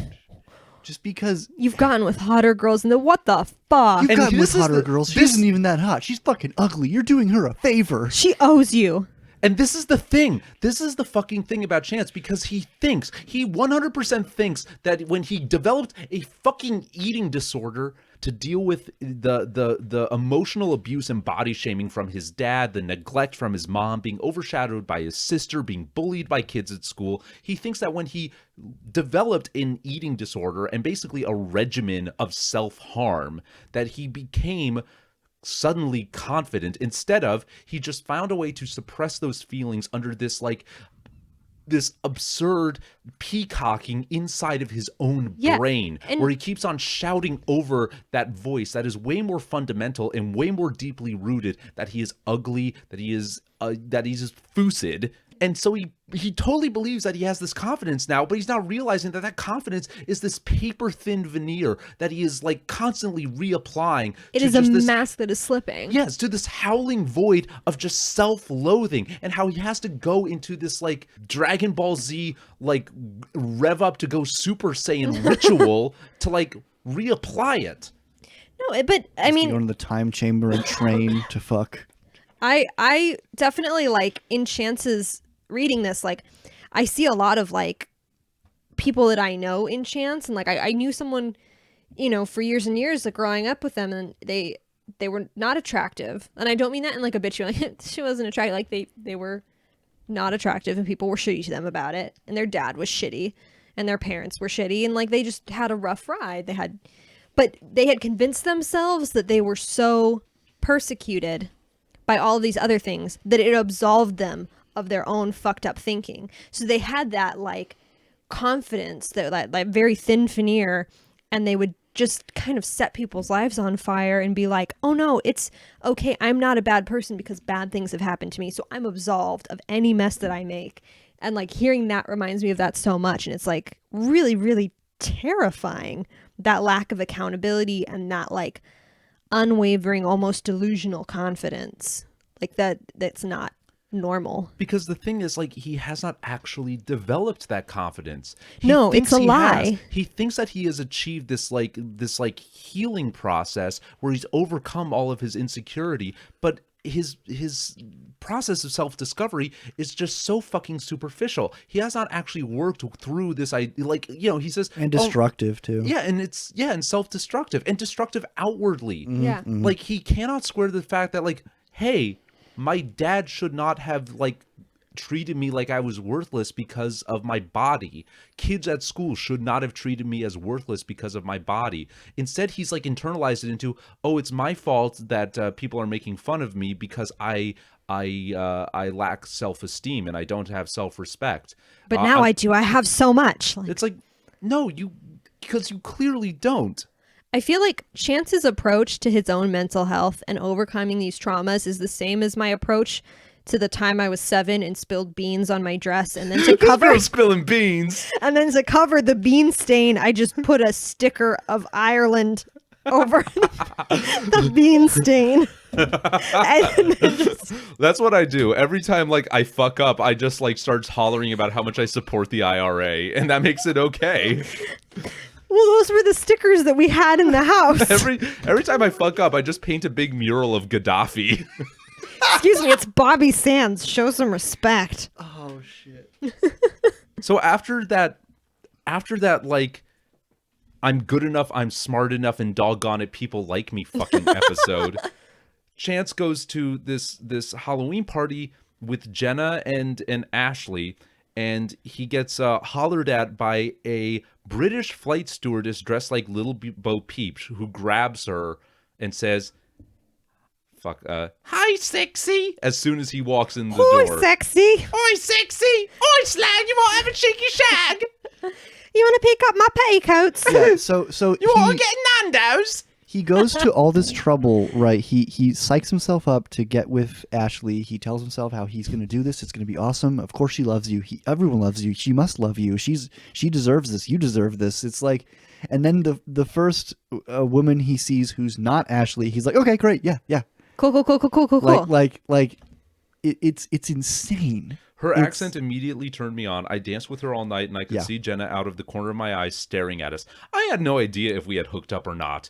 Just because you've gotten with hotter girls and what the fuck? you've And gotten with this is hotter the- girls, she this- isn't even that hot. She's fucking ugly. You're doing her a favor. She owes you. And this is the thing. This is the fucking thing about Chance because he 100% thinks that when he developed a fucking eating disorder to deal with the emotional abuse and body shaming from his dad, the neglect from his mom, being overshadowed by his sister, being bullied by kids at school, he thinks that when he developed an eating disorder and basically a regimen of self-harm, that he became suddenly confident. Instead of, he just found a way to suppress those feelings under this absurd peacocking inside of his own Yeah, brain, and- where he keeps on shouting over that voice that is way more fundamental and way more deeply rooted, that he is ugly, that he is that he's just fucid, And so he totally believes that he has this confidence now, but he's not realizing that that confidence is this paper thin veneer that he is like constantly reapplying. It is a mask that is slipping. Yes, to this howling void of just self-loathing, and how he has to go into this like Dragon Ball Z like rev up to go Super Saiyan ritual to like reapply it. No, but I mean, go to the time chamber and train to fuck. I definitely like in Chance's reading this, like I see a lot of like people that I know in Chance, and like I knew someone, you know, for years and years, like growing up with them, and they were not attractive, and I don't mean that in like a bitchy, like she wasn't attractive, like they were not attractive, and people were shitty to them about it, and their dad was shitty, and their parents were shitty, and like they just had a rough ride. But they had convinced themselves that they were so persecuted by all of these other things that it absolved them of their own fucked up thinking. So they had that like confidence, that like very thin veneer, and they would just kind of set people's lives on fire and be like, oh no, it's okay, I'm not a bad person because bad things have happened to me, so I'm absolved of any mess that I make. And like hearing that reminds me of that so much, and it's like really, really terrifying, that lack of accountability and that like unwavering, almost delusional confidence. Like that's not normal. Because the thing is, like, he has not actually developed that confidence. No, it's a lie. He thinks that he has achieved this healing process where he's overcome all of his insecurity, but his process of self-discovery is just so fucking superficial. He has not actually worked through this idea, like, you know, he says, and destructive too. Yeah, and self-destructive and destructive outwardly. Yeah. Like, he cannot square the fact that, like, hey, my dad should not have like treated me like I was worthless because of my body. Kids at school should not have treated me as worthless because of my body. Instead, he's like internalized it into, oh, it's my fault that people are making fun of me because I lack self-esteem and I don't have self-respect. But now I do. I have so much. It's like, no, because you clearly don't. I feel like Chance's approach to his own mental health and overcoming these traumas is the same as my approach to the time I was 7 and spilled beans on my dress, and then to cover spilling beans, and then to cover the bean stain, I just put a sticker of Ireland over the bean stain. And just... That's what I do every time. Like I fuck up, I just like start hollering about how much I support the IRA, and that makes it okay. Well, those were the stickers that we had in the house. Every time I fuck up, I just paint a big mural of Gaddafi. Excuse me, it's Bobby Sands. Show some respect. Oh shit. So after that, like, I'm good enough, I'm smart enough, and doggone it, people like me fucking episode, Chance goes to this Halloween party with Jenna and Ashley, and he gets hollered at by a British flight stewardess dressed like Little Bo Peep, who grabs her and says, hi, sexy, as soon as he walks in the door. Hi, sexy. Oi, sexy. Oi, slag, you want to have a cheeky shag? You want to pick up my petticoats? Yeah, so You want to get Nando's? He goes to all this trouble, right? He psychs himself up to get with Ashley. He tells himself how he's going to do this. It's going to be awesome. Of course she loves you. Everyone loves you. She must love you. She deserves this. You deserve this. It's like, and then the first woman he sees who's not Ashley, he's like, okay, great. Yeah. Cool. Like it's insane. Her accent immediately turned me on. I danced with her all night, and I could see Jenna out of the corner of my eye staring at us. I had no idea if we had hooked up or not.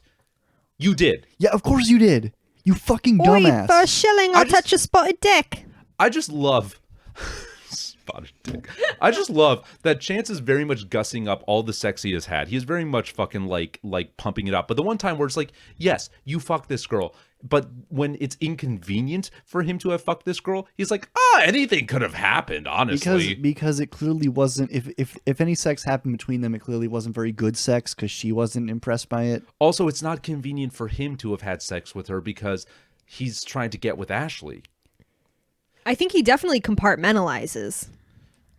You did. Yeah, of course you did. You fucking dumbass. Oi, for a shilling, I'll touch a spotted dick. I just love... Spotted dick. I just love that Chance is very much gussing up all the sex he has had. He is very much fucking like pumping it up. But the one time where it's like, yes, you fuck this girl. But when it's inconvenient for him to have fucked this girl, he's like, anything could have happened, honestly. Because it clearly wasn't, if any sex happened between them, it clearly wasn't very good sex because she wasn't impressed by it. Also, it's not convenient for him to have had sex with her because he's trying to get with Ashley. I think he definitely compartmentalizes.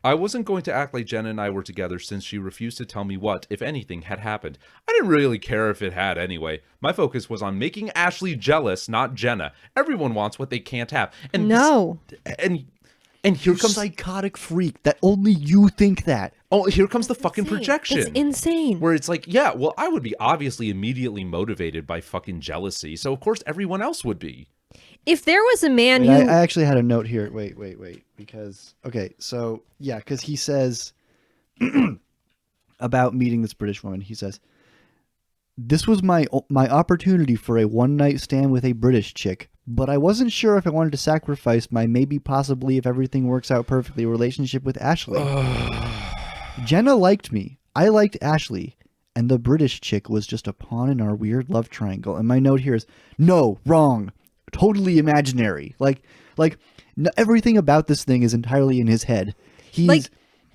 I wasn't going to act like Jenna and I were together since she refused to tell me what, if anything, had happened. I didn't really care if it had anyway. My focus was on making Ashley jealous, not Jenna. Everyone wants what they can't have. And no. And And here You comes psychotic freak that only you think that. here comes the fucking projection. It's insane. Where it's like, yeah, well, I would be obviously immediately motivated by fucking jealousy. So of course everyone else would be. If there was a man Wait, who I actually had a note here. Wait. Because, okay, so, yeah, because he says about meeting this British woman, he says, this was my opportunity for a one-night stand with a British chick, but I wasn't sure if I wanted to sacrifice my maybe possibly, if everything works out perfectly, relationship with Ashley. Jenna liked me. I liked Ashley. And the British chick was just a pawn in our weird love triangle. And my note here is, no, wrong. Totally imaginary. Everything about this thing is entirely in his head.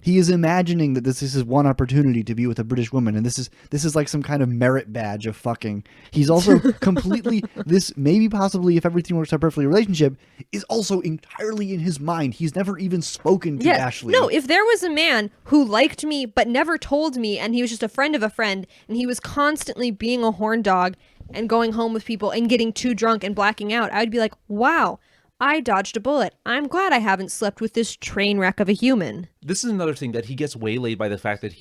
He is imagining that this is his one opportunity to be with a British woman, and this is like some kind of merit badge of fucking. He's also completely this maybe possibly if everything works out perfectly relationship is also entirely in his mind. He's never even spoken to Ashley. No, if there was a man who liked me but never told me, and he was just a friend of a friend, and he was constantly being a horn dog and going home with people and getting too drunk and blacking out, I would be like, wow, I dodged a bullet. I'm glad I haven't slept with this train wreck of a human. This is another thing that he gets waylaid by the fact that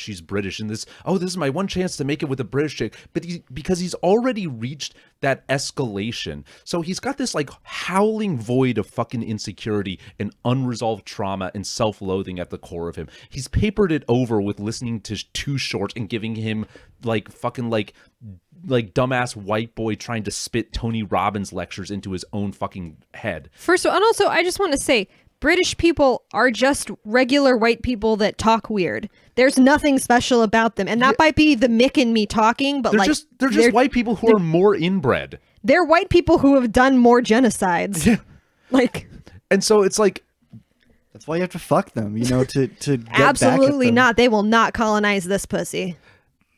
she's British, and this is my one chance to make it with a British chick, but because he's already reached that escalation. So he's got this like howling void of fucking insecurity and unresolved trauma and self-loathing at the core of him. He's papered it over with listening to Too Short and giving him like fucking like dumbass white boy trying to spit Tony Robbins lectures into his own fucking head. First of all, and also I just want to say, British people are just regular white people that talk weird. There's nothing special about them. And that might be the Mick in me talking, but they're just white people who are more inbred. They're white people who have done more genocides. Yeah. And so it's like, that's why you have to fuck them, to get absolutely back at them. not. They will not colonize this pussy.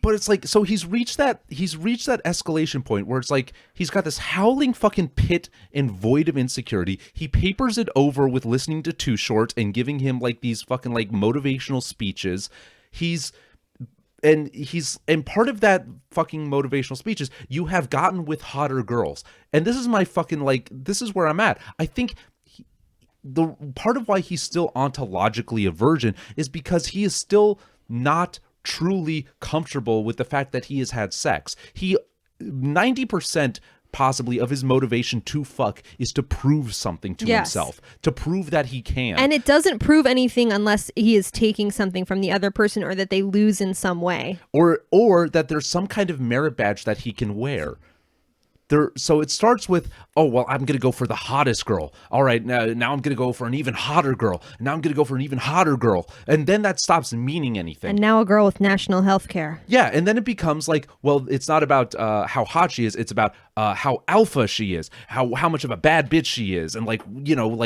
But it's like, so he's reached that escalation point where it's like he's got this howling fucking pit and void of insecurity. He papers it over with listening to Too Short and giving him like these fucking like motivational speeches. And part of that fucking motivational speeches, you have gotten with hotter girls. And this is my fucking this is where I'm at. I think the part of why he's still ontologically a virgin is because he is still not truly comfortable with the fact that he has had sex. 90% possibly of his motivation to fuck is to prove something to himself, to prove that he can. And it doesn't prove anything unless he is taking something from the other person or that they lose in some way. Or that there's some kind of merit badge that he can wear. So it starts with, oh, well, I'm going to go for the hottest girl. All right, now I'm going to go for an even hotter girl. Now I'm going to go for an even hotter girl. And then that stops meaning anything. And now a girl with national health care. Yeah, and then it becomes like, well, it's not about how hot she is. It's about how alpha she is, how much of a bad bitch she is. And like,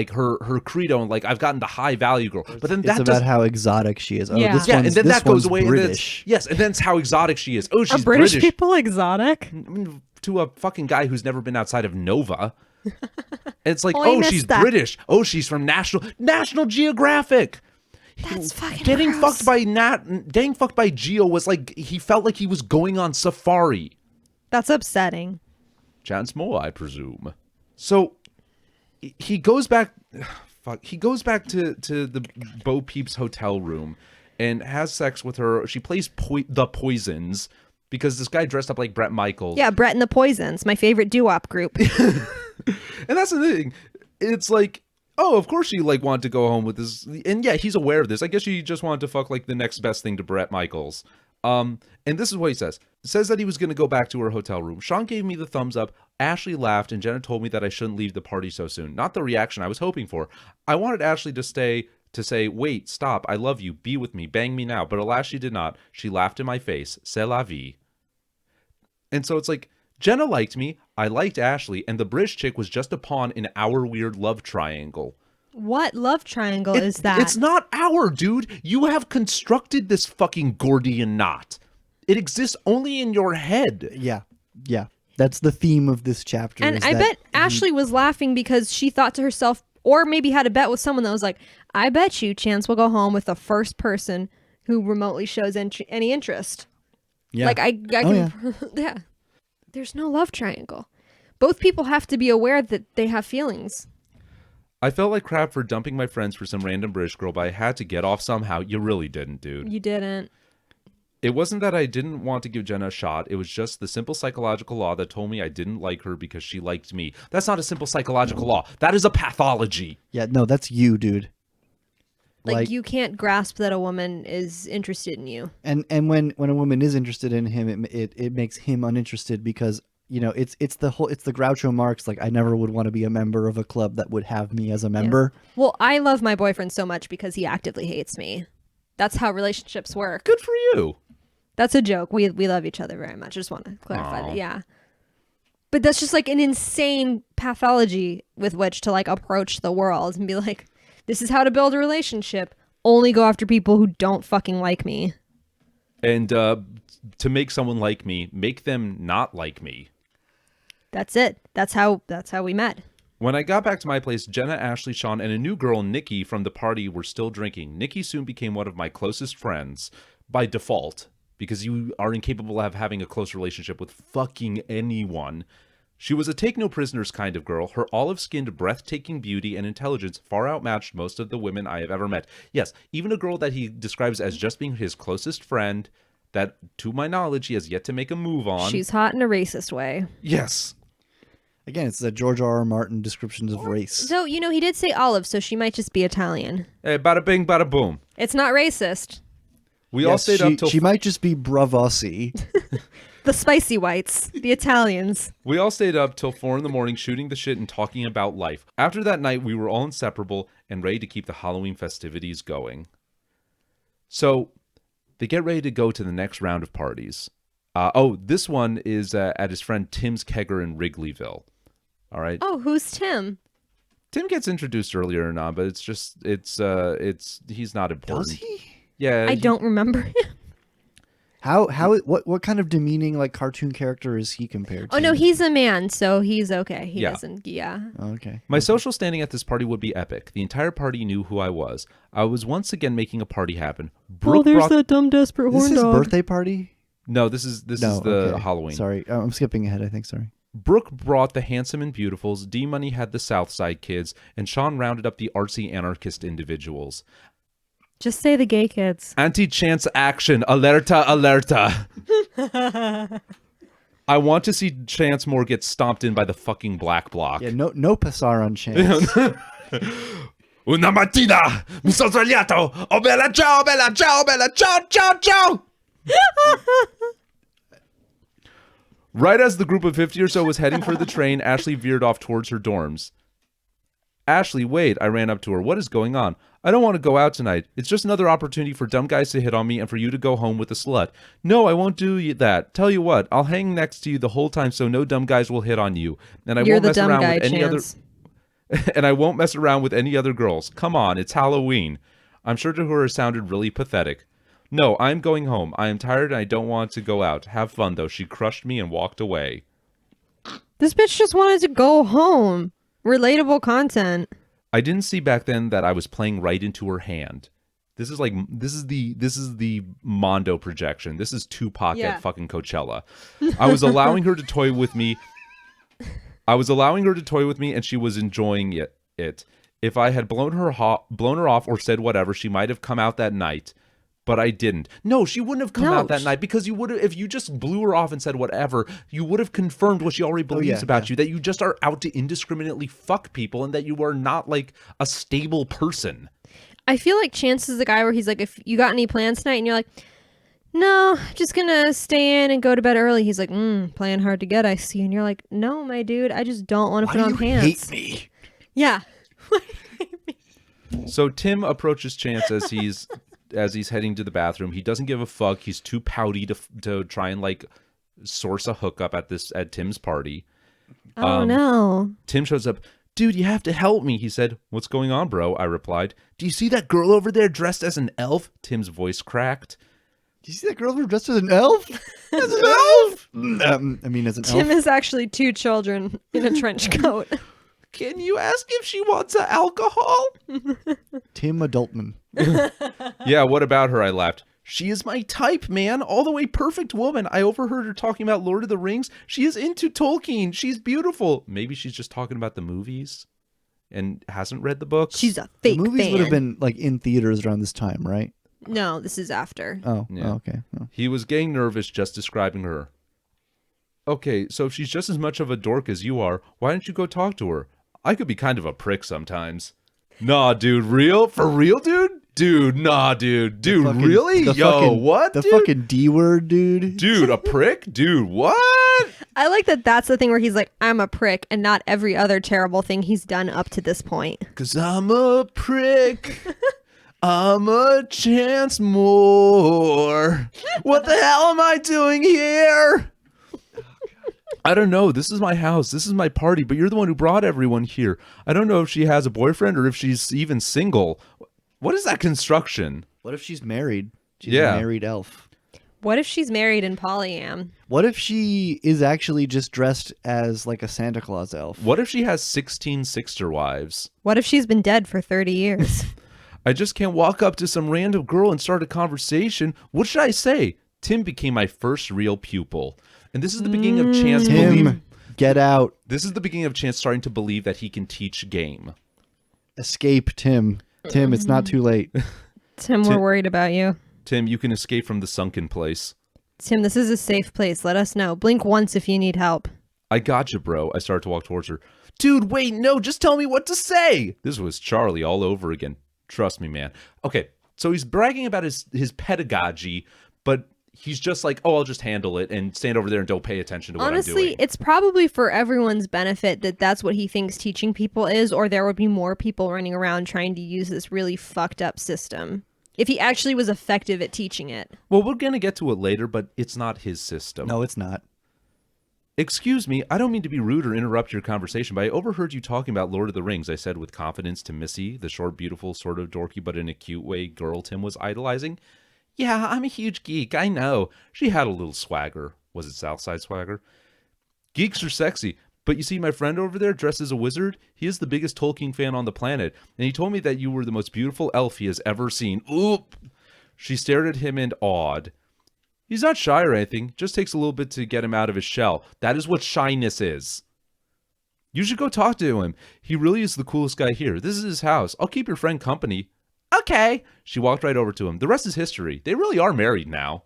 her credo and like, I've gotten the high value girl. But then it's about how exotic she is. Oh, yeah. and then that goes away. British. And then it's how exotic she is. Oh, she's Are British people exotic? I mean, to a fucking guy who's never been outside of Nova. It's like, I she's missed that. British. Oh, she's from National Geographic. That's fucking getting gross. getting fucked by Geo was like, he felt like he was going on safari. That's upsetting. Chance more, I presume. So he goes back. He goes back to the Bo Peep's hotel room and has sex with her. She plays the Poisons. Because this guy dressed up like Bret Michaels. Yeah, Bret and the Poisons, my favorite doo-wop group. And that's the thing. It's like, oh, of course she like wanted to go home with this. And yeah, he's aware of this. I guess she just wanted to fuck like the next best thing to Bret Michaels. And this is what he says. It says that he was going to go back to her hotel room. Sean gave me the thumbs up. Ashley laughed, and Jenna told me that I shouldn't leave the party so soon. Not the reaction I was hoping for. I wanted Ashley to say, wait, stop, I love you, be with me, bang me now. But alas, she did not. She laughed in my face. C'est la vie. And so it's like, Jenna liked me, I liked Ashley, and the British chick was just a pawn in our weird love triangle. What love triangle is that? It's not our, dude. You have constructed this fucking Gordian knot. It exists only in your head. Yeah. That's the theme of this chapter. And I bet Ashley was laughing because she thought to herself, or maybe had a bet with someone that was like, I bet you Chance will go home with the first person who remotely shows any interest. Yeah. Like I can, yeah. There's no love triangle. Both people have to be aware that they have feelings. I felt like crap for dumping my friends for some random British girl, but I had to get off somehow. You really didn't, dude. You didn't. It wasn't that I didn't want to give Jenna a shot. It was just the simple psychological law that told me I didn't like her because she liked me. That's not a simple psychological law. That is a pathology. Yeah, no, that's you, dude. Like you can't grasp that a woman is interested in you. And when a woman is interested in him, it makes him uninterested because, you know, it's the Groucho Marx, like, I never would want to be a member of a club that would have me as a member. Yeah. Well, I love my boyfriend so much because he actively hates me. That's how relationships work. Good for you. That's a joke. We love each other very much. I just want to clarify that. Yeah. But that's just like an insane pathology with which to like approach the world and be like, this is how to build a relationship. Only go after people who don't fucking like me. And to make someone like me, make them not like me. That's it. That's how we met. When I got back to my place, Jenna, Ashley, Sean, and a new girl, Nikki, from the party were still drinking. Nikki soon became one of my closest friends by default, because you are incapable of having a close relationship with fucking anyone. She was a take-no-prisoners kind of girl. Her olive-skinned, breathtaking beauty and intelligence far outmatched most of the women I have ever met. Yes, even a girl that he describes as just being his closest friend, that, to my knowledge, he has yet to make a move on. She's hot in a racist way. Yes. Again, it's the George R.R. Martin descriptions of race. So, you know, he did say olive, so she might just be Italian. Hey, bada bing, bada boom. It's not racist. We all stayed up till... She might just be Bravossi. The spicy whites, the Italians. We all stayed up till 4 a.m. shooting the shit and talking about life. After that night, we were all inseparable and ready to keep the Halloween festivities going. So, they get ready to go to the next round of parties. This one is at his friend Tim's kegger in Wrigleyville. All right. Oh, who's Tim? Tim gets introduced earlier and on, but it's he's not important. Does he? Yeah. I don't remember him. What kind of demeaning like cartoon character is he compared to? Oh no, he's a man, so he's okay. He Yeah. doesn't. Yeah. Oh, okay. My social standing at this party would be epic. The entire party knew who I was. I was once again making a party happen. Brooke brought... that dumb desperate Is this his birthday party? No, this is the okay. Halloween. Sorry, I'm skipping ahead. I think. Sorry. Brooke brought the handsome and beautifuls, D-Money had the Southside kids, and Sean rounded up the artsy anarchist individuals. Just say the gay kids. Anti-chance action, alerta, alerta. I want to see Chance Moore get stomped in by the fucking black bloc. Yeah, no passar on chance. Una mattina, mi sono svegliato, oh bella ciao, ciao, ciao, ciao. Right as the group of 50 or so was heading for the train, Ashley veered off towards her dorms. Ashley, wait, I ran up to her. What is going on? I don't want to go out tonight. It's just another opportunity for dumb guys to hit on me and for you to go home with a slut. No, I won't do that. Tell you what, I'll hang next to you the whole time so no dumb guys will hit on you. And I won't mess around with any other and I won't mess around with any other girls. Come on, it's Halloween. I'm sure to her it sounded really pathetic. No, I'm going home. I am tired and I don't want to go out. Have fun, though. She crushed me and walked away. This bitch just wanted to go home. Relatable content. I didn't see back then that I was playing right into her hand. This is the Mondo projection. This is Tupac at fucking Coachella. I was allowing her to toy with me. And she was enjoying it. If I had blown her off or said whatever, she might have come out that night. But I didn't. No, she wouldn't have come out that night because you would have, if you just blew her off and said whatever, you would have confirmed what she already believes about you, that you just are out to indiscriminately fuck people and that you are not like a stable person. I feel like Chance is the guy where he's like, if you got any plans tonight and you're like, no, just gonna stay in and go to bed early. He's like, playing hard to get, I see. And you're like, no, my dude, I just don't want to put on pants. Hate me? Yeah. So Tim approaches Chance as he's heading to the bathroom. He doesn't give a fuck. He's too pouty to try and like source a hookup at Tim's party. Oh no. Tim shows up. Dude, you have to help me, he said. What's going on, bro? I replied. Do you see that girl over there dressed as an elf? Tim's voice cracked. Do you see that girl over dressed as an elf? As an elf? As an Tim elf. is actually 2 children in a trench coat. Can you ask if she wants alcohol? Tim Adultman. Yeah, what about her? I laughed. She is my type, man. All the way perfect woman. I overheard her talking about Lord of the Rings. She is into Tolkien. She's beautiful. Maybe she's just talking about the movies. and hasn't read the books. She's a The fake movies fan. would have been like in theaters around this time, right? No, this is after. Oh, Yeah. okay. Oh. He was getting nervous just describing her. Okay, so if she's just as much of a dork as you are, why don't you go talk to her? I could be kind of a prick sometimes. Nah, dude, real? For real, dude? Dude, nah, dude. Dude, Fucking- really? the Yo, fucking- what, The dude? fucking D word, dude. Dude, a prick? Dude, what? I like that that's the thing where he's like, I'm a prick, and not every other terrible thing he's done up to this point. Cause I'm a prick. I'm a chance more. What the hell am I doing here? I don't know. This is my house. This is my party, but you're the one who brought everyone here. I don't know if she has a boyfriend or if she's even single. What is that construction? What if she's married? She's Yeah. a married elf. What if she's married in polyam? What if she is actually just dressed as like a Santa Claus elf? What if she has 16 sister wives? What if she's been dead for 30 years? I just can't walk up to some random girl and start a conversation. What should I say? Tim became my first real pupil. And this is the beginning of Chance believe. Tim, get out. This is the beginning of Chance starting to believe that he can teach game. Escape, Tim. Tim, it's not too late. Tim, we're worried about you. Tim, you can escape from the sunken place. Tim, this is a safe place. Let us know. Blink once if you need help. I gotcha, bro. I started to walk towards her. Dude, wait, no, just tell me what to say. This was Charlie all over again. Trust me, man. Okay, so he's bragging about his pedagogy, but he's just like, oh, I'll just handle it and stand over there and don't pay attention to what I'm Honestly, doing. it's probably for everyone's benefit that that's what he thinks teaching people is, or there would be more people running around trying to use this really fucked up system. If he actually was effective at teaching it. Well, we're going to get to it later, but it's not his system. No, it's not. Excuse me, I don't mean to be rude or interrupt your conversation, but I overheard you talking about Lord of the Rings, I said with confidence to Missy, the short, beautiful, sort of dorky, but in a cute way girl Tim was idolizing. Yeah, I'm a huge geek, I know. She had a little swagger. Was it Southside swagger? Geeks are sexy, but you see my friend over there dressed as a wizard? He is the biggest Tolkien fan on the planet, and he told me that you were the most beautiful elf he has ever seen. Oop! She stared at him and awed. He's not shy or anything, just takes a little bit to get him out of his shell. That is what shyness is. You should go talk to him. He really is the coolest guy here. This is his house. I'll keep your friend company. Okay. She walked right over to him. The rest is history. They really are married now.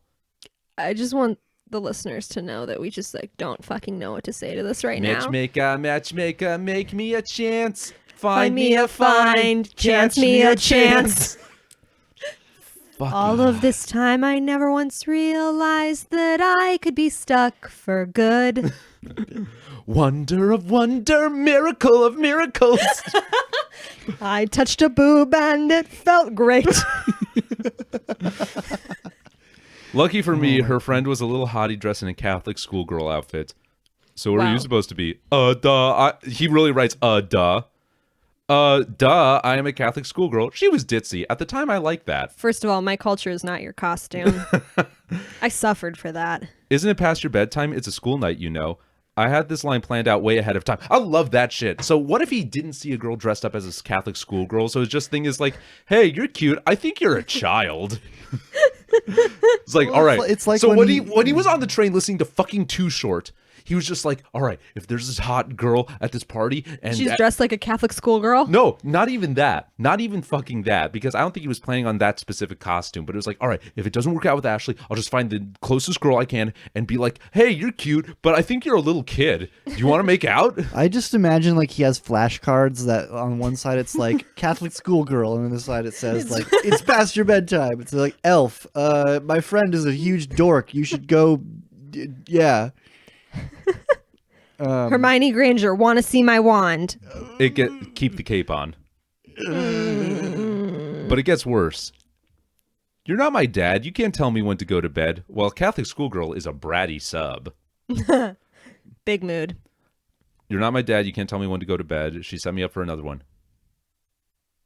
I just want the listeners to know that we just like don't fucking know what to say to this right now. Matchmaker, make me a chance. Find me a find, chance me a chance. All of this time I never once realized that I could be stuck for good. Wonder of wonder, miracle of miracles. I touched a boob and it felt great. Lucky for me, her friend was a little hottie dressed in a Catholic schoolgirl outfit. So what are Wow. you supposed to be? Duh. He really writes, duh. Duh, I am a Catholic schoolgirl. She was ditzy. At the time, I liked that. First of all, my culture is not your costume. I suffered for that. Isn't it past your bedtime? It's a school night, you know. I had this line planned out way ahead of time. I love that shit. So what if he didn't see a girl dressed up as a Catholic schoolgirl? So his just thing is like, hey, you're cute. I think you're a child. It's like, all right. it's like so when when he- he was on the train listening to fucking Too Short, he was just like, all right, if there's this hot girl at this party and She's dressed like a Catholic schoolgirl. no, not even that. Not even fucking that. Because I don't think he was planning on that specific costume. But it was like, all right, if it doesn't work out with Ashley, I'll just find the closest girl I can and be like, hey, you're cute, but I think you're a little kid. Do you want to make out? I just imagine like he has flashcards that on one side it's like Catholic schoolgirl, and on the other side it says like it's past your bedtime. It's like elf. My friend is a huge dork. You should go. Yeah. Hermione Granger, want to see my wand? Keep the cape on. But it gets worse. You're not my dad. You can't tell me when to go to bed. Well, Catholic schoolgirl is a bratty sub. Big mood. You're not my dad. You can't tell me when to go to bed. She set me up for another one.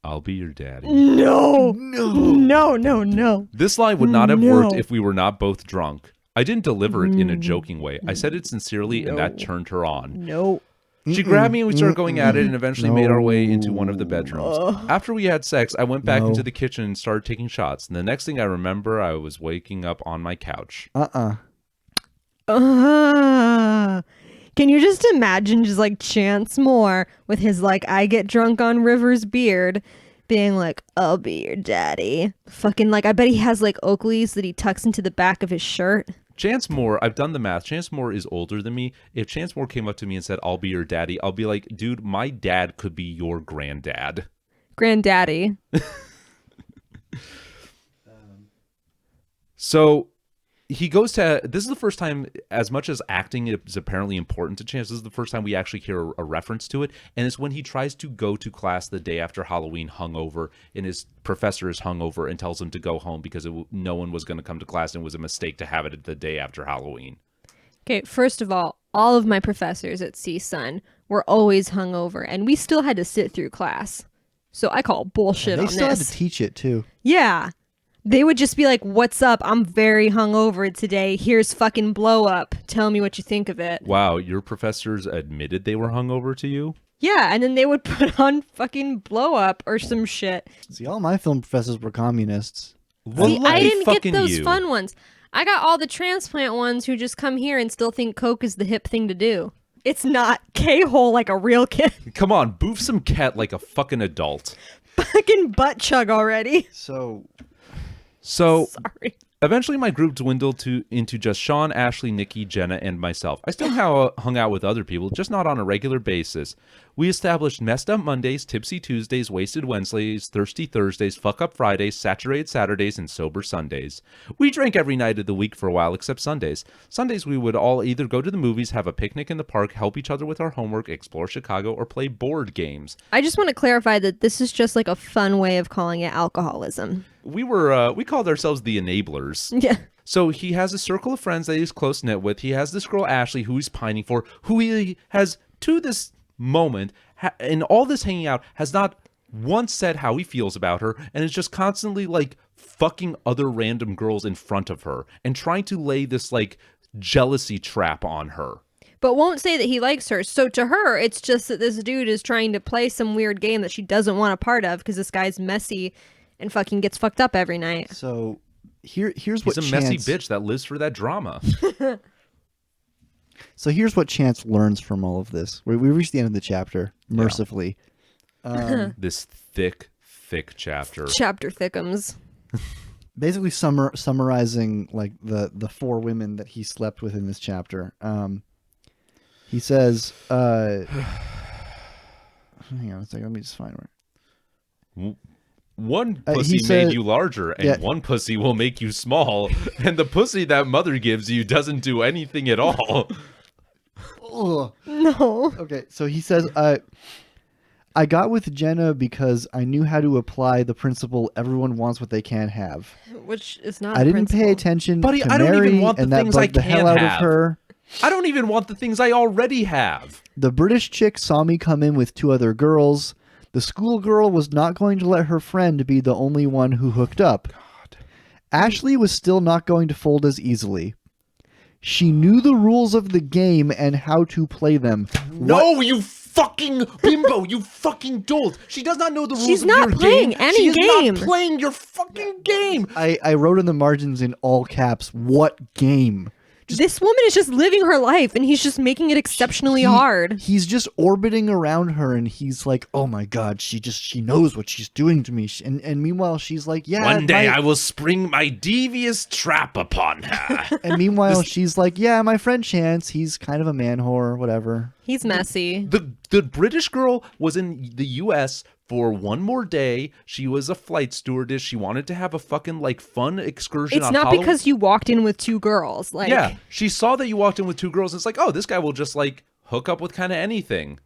I'll be your daddy. No. No. This line would not have worked No. if we were not both drunk. I didn't deliver it in a joking way. I said it sincerely, and that turned her on. No. She grabbed me and we started going at it and eventually made our way into one of the bedrooms. After we had sex, I went back No. into the kitchen and started taking shots. And the next thing I remember, I was waking up on my couch. Can you just imagine just like Chance Moore with his like I get drunk on Rivers beard being like, I'll be your daddy. Fucking like, I bet he has like Oakleys that he tucks into the back of his shirt. Chance Moore, I've done the math. Chance Moore is older than me. If Chance Moore came up to me and said, I'll be your daddy, I'll be like, dude, my dad could be your granddad. Granddaddy. So he goes to, this is the first time, as much as acting is apparently important to Chance, this is the first time we actually hear a reference to it. And it's when he tries to go to class the day after Halloween hungover, and his professor is hungover and tells him to go home because no one was going to come to class, and it was a mistake to have it the day after Halloween. Okay, first of all of my professors at CSUN were always hungover, and we still had to sit through class. So I call bullshit on They this. still had to teach it too. Yeah. They would just be like, what's up? I'm very hungover today. Here's fucking blow up. Tell me what you think of it. Wow, your professors admitted they were hungover to you? Yeah, and then they would put on fucking blow up or some shit. See, all my film professors were communists. Well, See, I lucky didn't get fucking those you. fun ones. I got all the transplant ones who just come here and still think Coke is the hip thing to do. It's not K-hole like a real kid. Come on, boof some cat like a fucking adult. Fucking butt chug already. So So Sorry. eventually my group dwindled into just Sean, Ashley, Nikki, Jenna, and myself. I still hung out with other people, just not on a regular basis. We established messed up Mondays, tipsy Tuesdays, wasted Wednesdays, thirsty Thursdays, fuck up Fridays, saturated Saturdays, and sober Sundays. We drank every night of the week for a while except Sundays. Sundays we would all either go to the movies, have a picnic in the park, help each other with our homework, explore Chicago, or play board games. I just want to clarify that this is just like a fun way of calling it alcoholism. We called ourselves the Enablers. Yeah. So he has a circle of friends that he's close-knit with. He has this girl, Ashley, who he's pining for, who he has, to this moment, in all this hanging out, has not once said how he feels about her, and is just constantly, like, fucking other random girls in front of her, and trying to lay this, like, jealousy trap on her. But won't say that he likes her. So to her, it's just that this dude is trying to play some weird game that she doesn't want a part of because this guy's messy and fucking gets fucked up every night. So here's He's what a messy Chance, bitch that lives for that drama. So here's what Chance learns from all of this. We reached the end of the chapter, mercifully. This thick chapter. Chapter thickums. Basically summarizing like the four women that he slept with in this chapter. He says, hang on a second, let me just find where. One He pussy said- made you larger, and Yeah. one pussy will make you small, and the pussy that mother gives you doesn't do anything at all. Ugh. No. Okay, so he says, I got with Jenna because I knew how to apply the principle everyone wants what they can't have. Which is not I a didn't principle. pay attention Buddy, to I don't even Mary, want the and that things I bugged the hell can't out have. of her. I don't even want the things I already have. The British chick saw me come in with two other girls. The schoolgirl was not going to let her friend be the only one who hooked up. God. Ashley was still not going to fold as easily. She knew the rules of the game and how to play them. No, you fucking bimbo, you fucking dolt. She does not know the rules She's of not your playing game. any she is game. not playing your fucking game. I wrote in the margins in all caps, what game? This woman is just living her life, and he's just making it exceptionally hard. He's just orbiting around her, and he's like, "Oh my god, she knows what she's doing to me." And meanwhile, she's like, "Yeah." One day I will spring my devious trap upon her. And meanwhile, she's like, "Yeah, my friend Chance, he's kind of a man whore, whatever." He's messy. The British girl was in the U.S. for one more day. She was a flight stewardess. She wanted to have a fucking like fun excursion. It's on not Halloween. because you walked in with two girls. Like, Yeah, she saw that you walked in with two girls. And it's like, oh, this guy will just like hook up with kind of anything.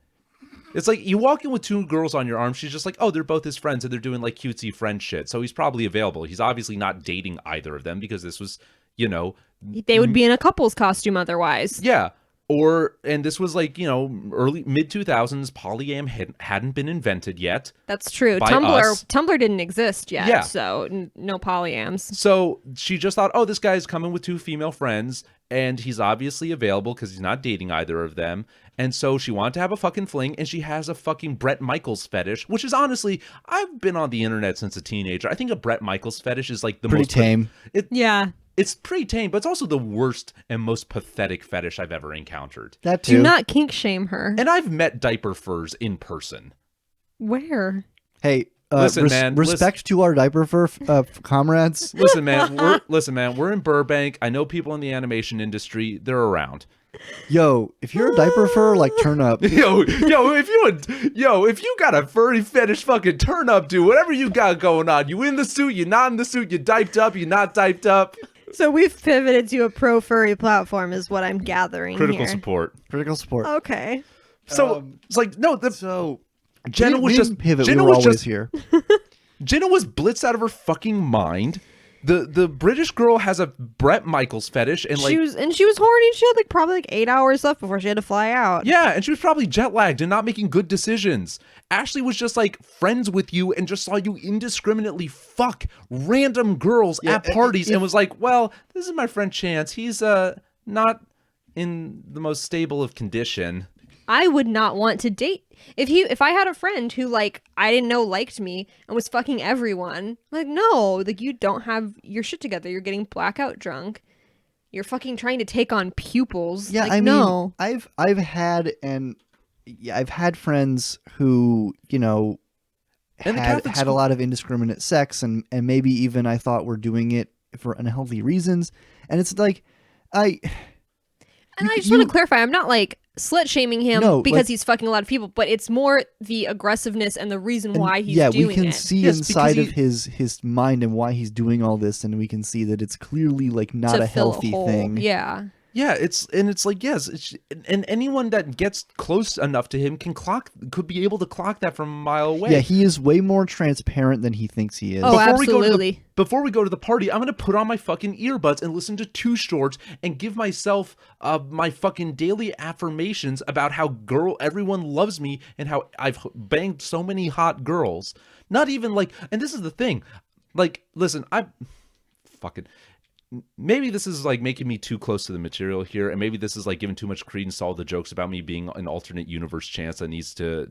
It's like you walk in with two girls on your arm. She's just like, oh, they're both his friends and they're doing like cutesy friend shit. So he's probably available. He's obviously not dating either of them because this was, you know, they would be in a couple's costume otherwise. yeah. And this was like, you know, early mid 2000s. Polyam hadn't been invented yet. That's true. By Tumblr us. Tumblr didn't exist yet, Yeah. so no polyams. So she just thought, oh, this guy's coming with two female friends, and he's obviously available because he's not dating either of them. And so she wanted to have a fucking fling, and she has a fucking Bret Michaels fetish, which is honestly, I've been on the internet since a teenager. I think a Bret Michaels fetish is like the Pretty most tame. Yeah. it's pretty tame, but it's also the worst and most pathetic fetish I've ever encountered. That too. Do not kink shame her. And I've met diaper furs in person. Where? Hey, Listen, man, respect to our diaper fur comrades. Listen, man, we're in Burbank. I know people in the animation industry. They're around. Yo, if you're a diaper fur, like turn up. If you got a furry fetish, fucking turn up, dude. Whatever you got going on. You in the suit, you not in the suit, you diped up, you not diped up. So we've pivoted to a pro furry platform, is what I'm gathering. Critical here. support. Critical support. Okay. So it's like no. So Jenna was we just didn't pivot. Jenna We were was always just here. Jenna was blitzed out of her fucking mind. The British girl has a Bret Michaels fetish, and like she was horny. She had probably 8 hours left before she had to fly out. yeah, and she was probably jet lagged and not making good decisions. Ashley was just like friends with you and just saw you indiscriminately fuck random girls at parties and was like, well, this is my friend Chance. He's not in the most stable of condition. I would not want to date if I had a friend who I didn't know liked me and was fucking everyone. No, you don't have your shit together. You're getting blackout drunk. You're fucking trying to take on pupils. Yeah, I no. mean, I've had friends who had a lot of indiscriminate sex and maybe even I thought were doing it for unhealthy reasons, and it's like I just want to clarify, I'm not slut shaming him because he's fucking a lot of people, but it's more the aggressiveness and the reason why he's doing it. Yeah, we can see inside of his mind and why he's doing all this, and we can see that it's clearly not a healthy thing. Yeah. Yeah, it's like, yes, and anyone that gets close enough to him could be able to clock that from a mile away. Yeah, he is way more transparent than he thinks he is. Oh, absolutely. Before we go to the party, I'm going to put on my fucking earbuds and listen to Two Shorts and give myself my fucking daily affirmations about how everyone loves me and how I've banged so many hot girls. Not even and this is the thing. Listen, maybe this is making me too close to the material here, and maybe this is giving too much credence to all the jokes about me being an alternate universe Chance that needs to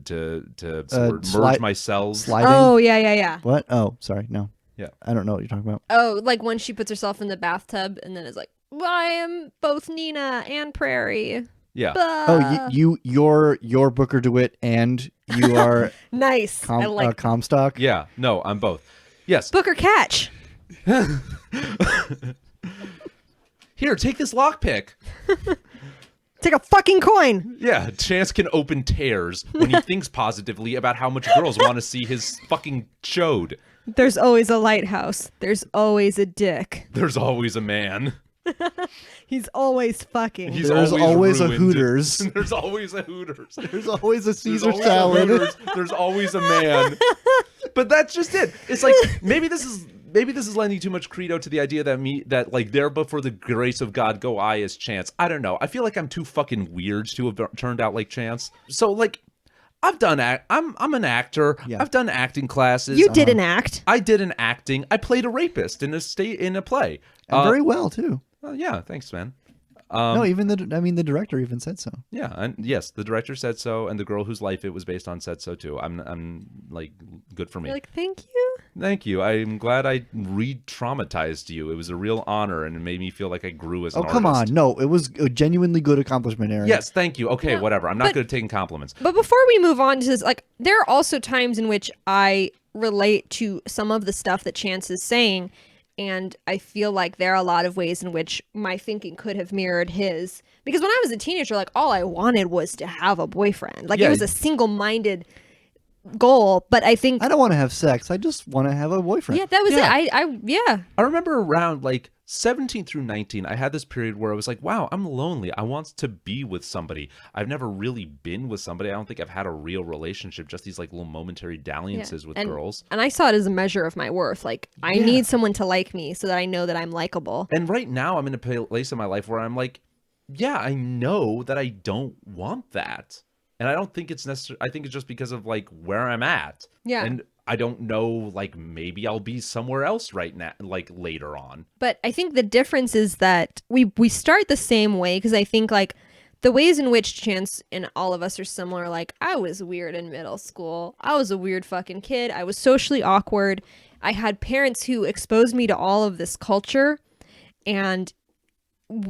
merge my cells. Sliding? Oh, yeah. What? Oh, sorry, no. Yeah, I don't know what you're talking about. Oh, when she puts herself in the bathtub and then is well, I am both Nina and Prairie. Yeah. Blah. Oh, you're Booker DeWitt and you are nice. I like Comstock. Yeah. No, I'm both. Yes. Booker Catch. Here, take this lockpick. Take a fucking coin. Yeah, Chance can open tears when he thinks positively about how much girls want to see his fucking chode. There's always a lighthouse. There's always a dick. There's always a man. He's always fucking. There's always a Hooters. There's always a Hooters. There's always a Caesar salad. There's always a man. But that's just it. It's maybe this is lending too much credo to the idea that there before the grace of God go I as Chance. I don't know. I feel like I'm too fucking weird to have turned out like Chance. So I've done I'm an actor. Yeah. I've done acting classes. You did an act. I did an acting. I played a rapist in a play. And very well too. Yeah, thanks, man. No, even the director even said so. Yeah, and yes, the director said so, and the girl whose life it was based on said so too. I'm good for me. You're thank you. Thank you. I'm glad I re-traumatized you. It was a real honor, and it made me feel like I grew as an artist. Oh, come on. No, it was a genuinely good accomplishment, Aaron. Yes, thank you. Okay, whatever. I'm not good at taking compliments. But before we move on to this, there are also times in which I relate to some of the stuff that Chance is saying, and I feel like there are a lot of ways in which my thinking could have mirrored his. Because when I was a teenager, all I wanted was to have a boyfriend. It was a single-minded goal, but I think... I don't want to have sex. I just want to have a boyfriend. Yeah, that was it. I remember around 17 through 19, I had this period where I was like, wow, I'm lonely. I want to be with somebody. I've never really been with somebody. I don't think I've had a real relationship, just these little momentary dalliances with girls. And I saw it as a measure of my worth. I need someone to like me so that I know that I'm likable. And right now I'm in a place in my life where I'm like, yeah, I know that I don't want that. And I don't think it's necessary. I think it's just because of where I'm at. Yeah. And I don't know, maybe I'll be somewhere else right now, later on. But I think the difference is that we start the same way, because I think the ways in which Chance and all of us are similar. I was weird in middle school. I was a weird fucking kid. I was socially awkward. I had parents who exposed me to all of this culture. and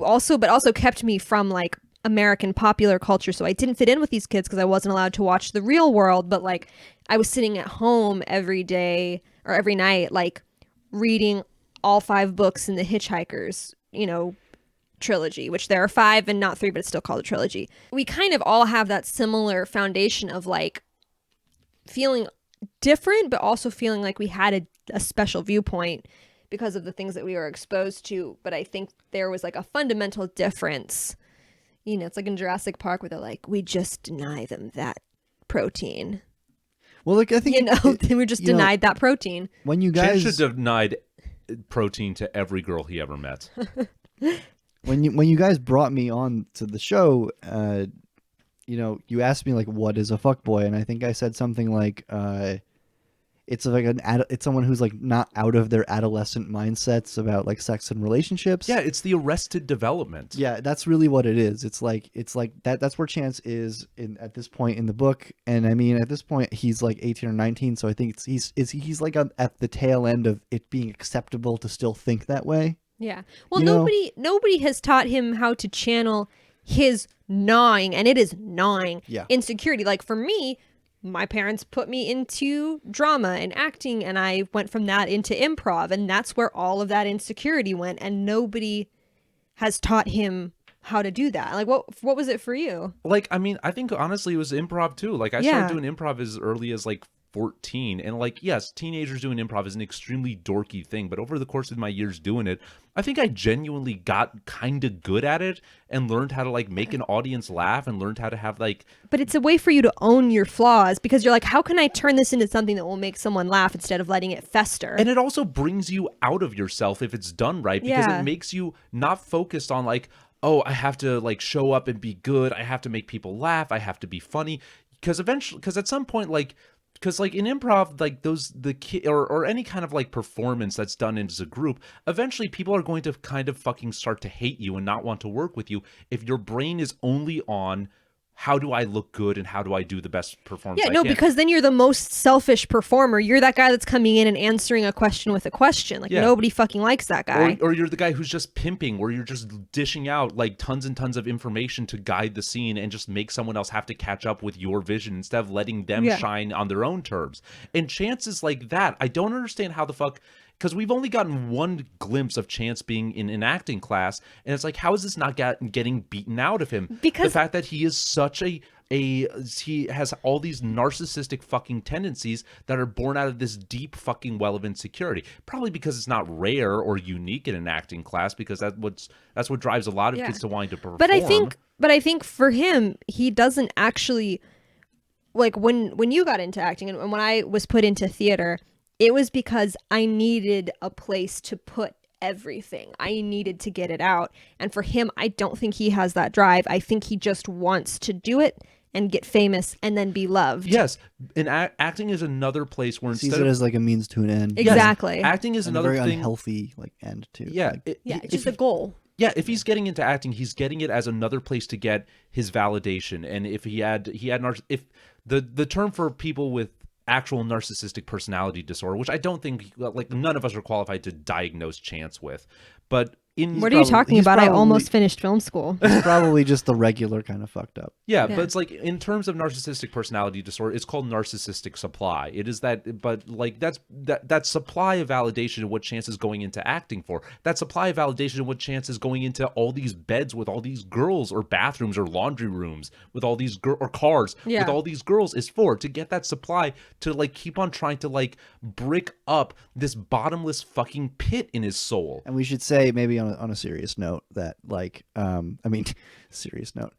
also kept me from like American popular culture. So I didn't fit in with these kids because I wasn't allowed to watch the real world, but like I was sitting at home every day or every night, like reading all 5 books in the Hitchhikers, trilogy, which there are 5 and not 3, but it's still called a trilogy. We kind of all have that similar foundation of like feeling different, but also feeling like we had a special viewpoint because of the things that we were exposed to. But I think there was like a fundamental difference. It's like in Jurassic Park where they're like, we just deny them that protein. Well, like I think they were just denied that protein. When you guys should have denied protein to every girl he ever met. When you guys brought me on to the show, you asked me like, what is a fuckboy? And I think I said something like, it's like it's someone who's like not out of their adolescent mindsets about like sex and relationships. Yeah, it's the arrested development. Yeah, that's really what it is. It's like that's where Chance is at this point in the book. And I mean, at this point he's like 18 or 19, so I think he's like at the tail end of it being acceptable to still think that way. Yeah. Well, nobody has taught him how to channel his gnawing, and it is gnawing insecurity. Like for me, my parents put me into drama and acting, and I went from that into improv, and that's where all of that insecurity went, and nobody has taught him how to do that. Like what was it for you? Like, I mean, I think honestly it was improv too. Like I started doing improv as early as like 14, and like, yes, teenagers doing improv is an extremely dorky thing, but over the course of my years doing it, I think I genuinely got kind of good at it and learned how to like make an audience laugh and learned how to have like... But it's a way for you to own your flaws, because you're like, how can I turn this into something that will make someone laugh instead of letting it fester? And it also brings you out of yourself if it's done right, because it makes you not focused on like, oh, I have to like show up and be good, I have to make people laugh, I have to be funny, because at some point, like, because like in improv, like or any kind of like performance that's done as a group, eventually people are going to kind of fucking start to hate you and not want to work with you if your brain is only on how do I look good and how do I do the best performance I can. Because then you're the most selfish performer. You're that guy that's coming in and answering a question with a question. Like nobody fucking likes that guy. Or you're the guy who's just pimping, where you're just dishing out like tons and tons of information to guide the scene and just make someone else have to catch up with your vision instead of letting them shine on their own terms. And chances like that, I don't understand how the fuck... Because we've only gotten one glimpse of Chance being in an acting class, and it's like, how is this not getting beaten out of him? Because the fact that he is such he has all these narcissistic fucking tendencies that are born out of this deep fucking well of insecurity. Probably because it's not rare or unique in an acting class, because that's what drives a lot of kids to wanting to perform. But I think for him, he doesn't actually, like when you got into acting and when I was put into theater, it was because I needed a place to put everything. I needed to get it out. And for him, I don't think he has that drive. I think he just wants to do it and get famous and then be loved. Yes. And acting is another place where sees it as like a means to an end. Exactly. Yes, acting is another very thing. Unhealthy like end too. Yeah. Like, it's just a goal. Yeah, if he's getting into acting, he's getting it as another place to get his validation. And if if the term for people with actual narcissistic personality disorder, which I don't think, like, none of us are qualified to diagnose Chance with, but what are you talking about? I almost finished film school. It's probably just the regular kind of fucked up. Yeah, but it's like, in terms of narcissistic personality disorder, it's called narcissistic supply. It is that, but like that supply of validation of what Chance is going into acting for. That supply of validation of what Chance is going into all these beds with all these girls, or bathrooms or laundry rooms with all these or cars with all these girls is for, to get that supply to like keep on trying to like brick up this bottomless fucking pit in his soul. And we should say, maybe on a serious note, that like serious note,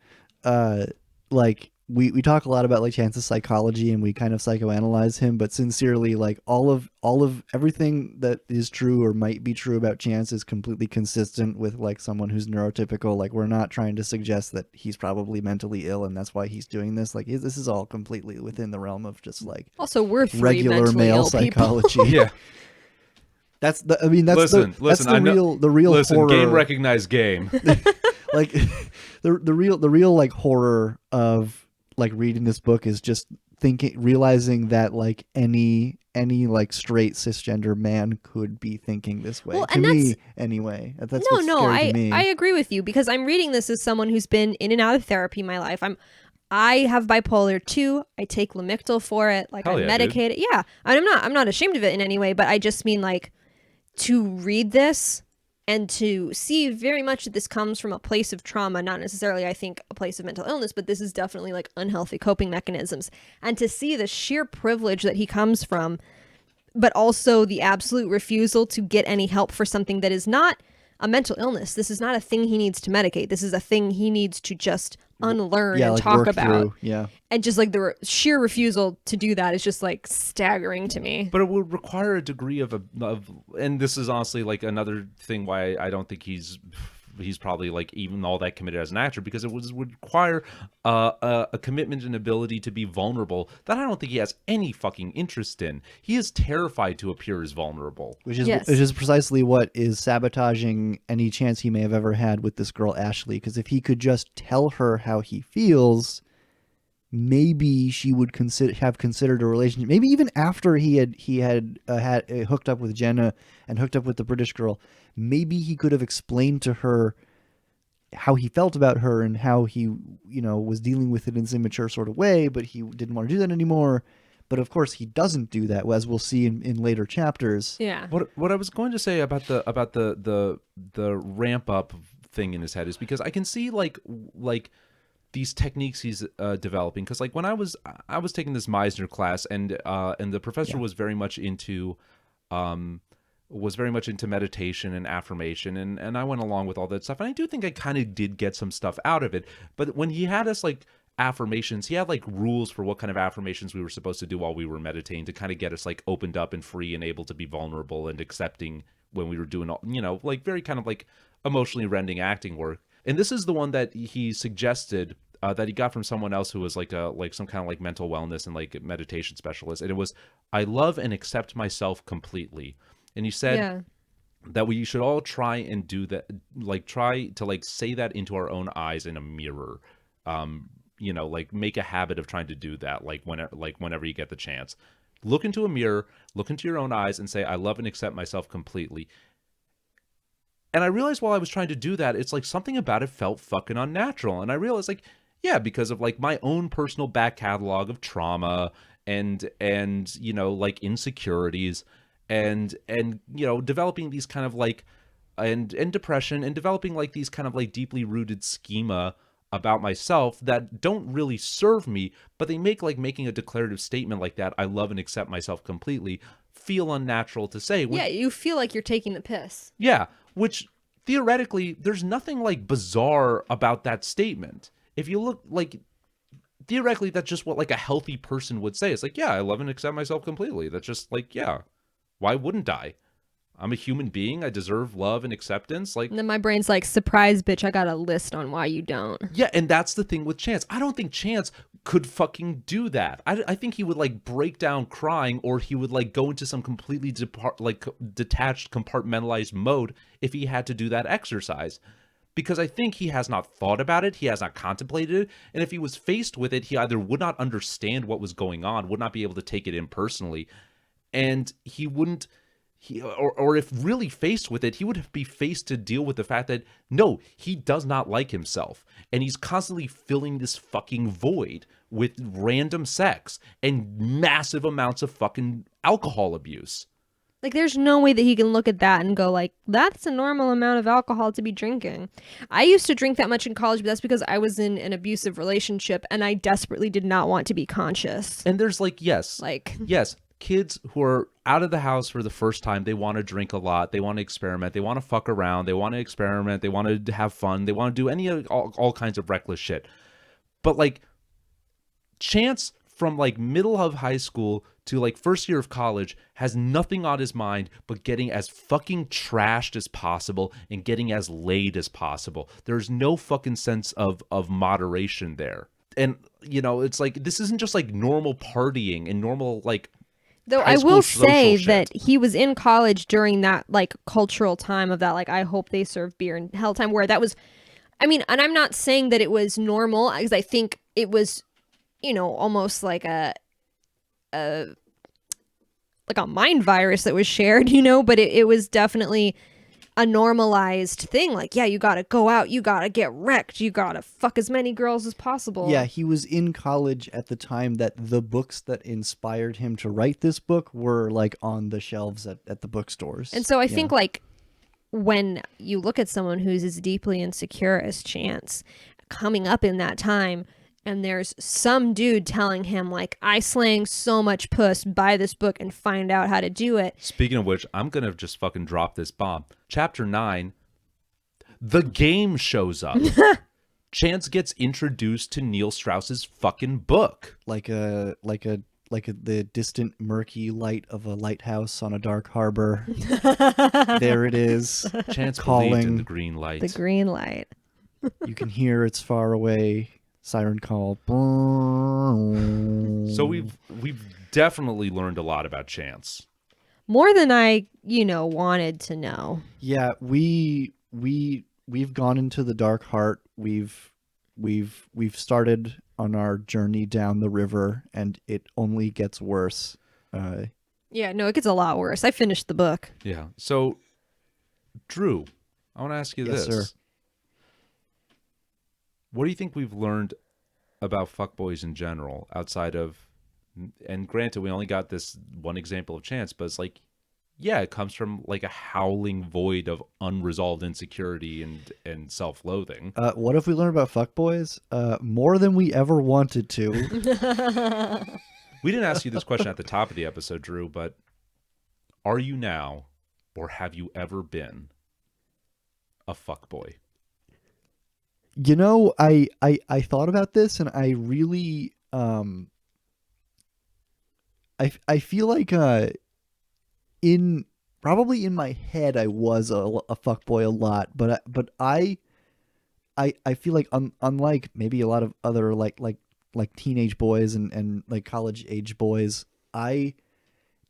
like we talk a lot about like Chance's psychology and we kind of psychoanalyze him, but sincerely, like all of everything that is true or might be true about Chance is completely consistent with like someone who's neurotypical. Like, we're not trying to suggest that he's probably mentally ill and that's why he's doing this. Like, this is all completely within the realm of just like also we're three regular male psychology. Yeah. That's the real horror. Game recognized game. Like the real like horror of like reading this book is just realizing that like any like straight cisgender man could be thinking this way. Well, To and me, anyway. That's no, what's no, scary to me. I agree with you because I'm reading this as someone who's been in and out of therapy my life. I have bipolar 2. I take Lamictal for it. Like Hell I'm yeah, medicated. Yeah. And I'm not ashamed of it in any way, but I just mean like to read this and to see very much that this comes from a place of trauma, not necessarily, I think, a place of mental illness, but this is definitely like unhealthy coping mechanisms. And to see the sheer privilege that he comes from, but also the absolute refusal to get any help for something that is not a mental illness. This is not a thing he needs to medicate. This is a thing he needs to just unlearn and like talk work about. through. Yeah. And just like the sheer refusal to do that is just like staggering to me. But it would require a degree of and this is honestly like another thing why I don't think he's probably like even all that committed as an actor, because it would require a commitment and ability to be vulnerable that I don't think he has any fucking interest in. He is terrified to appear as vulnerable. Which is Yes. which is precisely what is sabotaging any chance he may have ever had with this girl Ashley. Because if he could just tell her how he feels, maybe she would have considered a relationship. Maybe even after he had hooked up with Jenna and hooked up with the British girl, maybe he could have explained to her how he felt about her and how he was dealing with it in this immature sort of way. But he didn't want to do that anymore. But of course, he doesn't do that, as we'll see in later chapters. Yeah. What I was going to say about the ramp up thing in his head is because I can see like these techniques he's developing, because like when I was taking this Meisner class and the professor was very much into meditation and affirmation, and I went along with all that stuff, and I do think I kind of did get some stuff out of it. But when he had us like affirmations, he had like rules for what kind of affirmations we were supposed to do while we were meditating to kind of get us like opened up and free and able to be vulnerable and accepting when we were doing all, like very kind of like emotionally rending acting work. And this is the one that he suggested that he got from someone else who was like some kind of like mental wellness and like meditation specialist. And it was, I love and accept myself completely. And he said that we should all try and do that, like try to like say that into our own eyes in a mirror. Like make a habit of trying to do that. Like whenever you get the chance, look into a mirror, look into your own eyes and say, I love and accept myself completely. And I realized while I was trying to do that, it's like something about it felt fucking unnatural. And I realized like, yeah, because of like my own personal back catalog of trauma and like insecurities and developing these kind of like and depression and developing like these kind of like deeply rooted schema about myself that don't really serve me, but they make like making a declarative statement like that, I love and accept myself completely, feel unnatural to say. Yeah, you feel like you're taking the piss. Yeah, which theoretically, there's nothing like bizarre about that statement. If you look like theoretically, that's just what like a healthy person would say. It's like, yeah, I love and accept myself completely. That's just like, yeah, why wouldn't I? I'm a human being. I deserve love and acceptance. Like, And then my brain's like, surprise, bitch, I got a list on why you don't. yeah, and that's the thing with Chance. I don't think Chance could fucking do that. I think he would like break down crying, or he would like go into some completely detached, compartmentalized mode if he had to do that exercise. Because I think he has not thought about it, he has not contemplated it, and if he was faced with it, he either would not understand what was going on, would not be able to take it in personally, and he wouldn't. Or if really faced with it, he would be faced to deal with the fact that, no, he does not like himself. And he's constantly filling this fucking void with random sex and massive amounts of fucking alcohol abuse. Like, there's no way that he can look at that and go like, that's a normal amount of alcohol to be drinking. I used to drink that much in college, but that's because I was in an abusive relationship and I desperately did not want to be conscious. And there's like, yes, kids who are out of the house for the first time, they want to drink a lot, they want to experiment, they want to fuck around, they want to experiment, they want to have fun, they want to do all kinds of reckless shit. But like Chance from like middle of high school to like first year of college has nothing on his mind but getting as fucking trashed as possible and getting as laid as possible. There's no fucking sense of moderation there. And it's like, this isn't just like normal partying and normal like, though I will say that he was in college during that like cultural time of that, like, I hope they serve beer in hell time, where that was, I mean, and I'm not saying that it was normal, because I think it was, almost like like a mind virus that was shared, but it was definitely a normalized thing. Like, yeah, you gotta go out, you gotta get wrecked, you gotta fuck as many girls as possible. Yeah, he was in college at the time that the books that inspired him to write this book were like on the shelves at the bookstores. And so I think like when you look at someone who's as deeply insecure as Chance coming up in that time, and there's some dude telling him like, I slang so much puss, buy this book and find out how to do it. Speaking of which, I'm going to just fucking drop this bomb. Chapter 9, the game shows up. Chance gets introduced to Neil Strauss's fucking book. like the distant murky light of a lighthouse on a dark harbor. There it is. Chance calling believed in the green light. The green light. You can hear its far away siren call. So we've definitely learned a lot about Chance. More than I, wanted to know. Yeah, we've gone into the dark heart. We've started on our journey down the river, and it only gets worse. Yeah, no, it gets a lot worse. I finished the book. Yeah. So, Drew, I want to ask you Yes, this. sir. What do you think we've learned about fuckboys in general outside of, and granted, we only got this one example of Chance, but it's like, yeah, it comes from like a howling void of unresolved insecurity and self-loathing. What if we learn about fuckboys? More than we ever wanted to. We didn't ask you this question at the top of the episode, Drew, but are you now, or have you ever been, a fuckboy? I thought about this, and I really I feel like probably in my head I was a fuckboy a lot, but I feel like unlike maybe a lot of other like teenage boys and like college age boys, I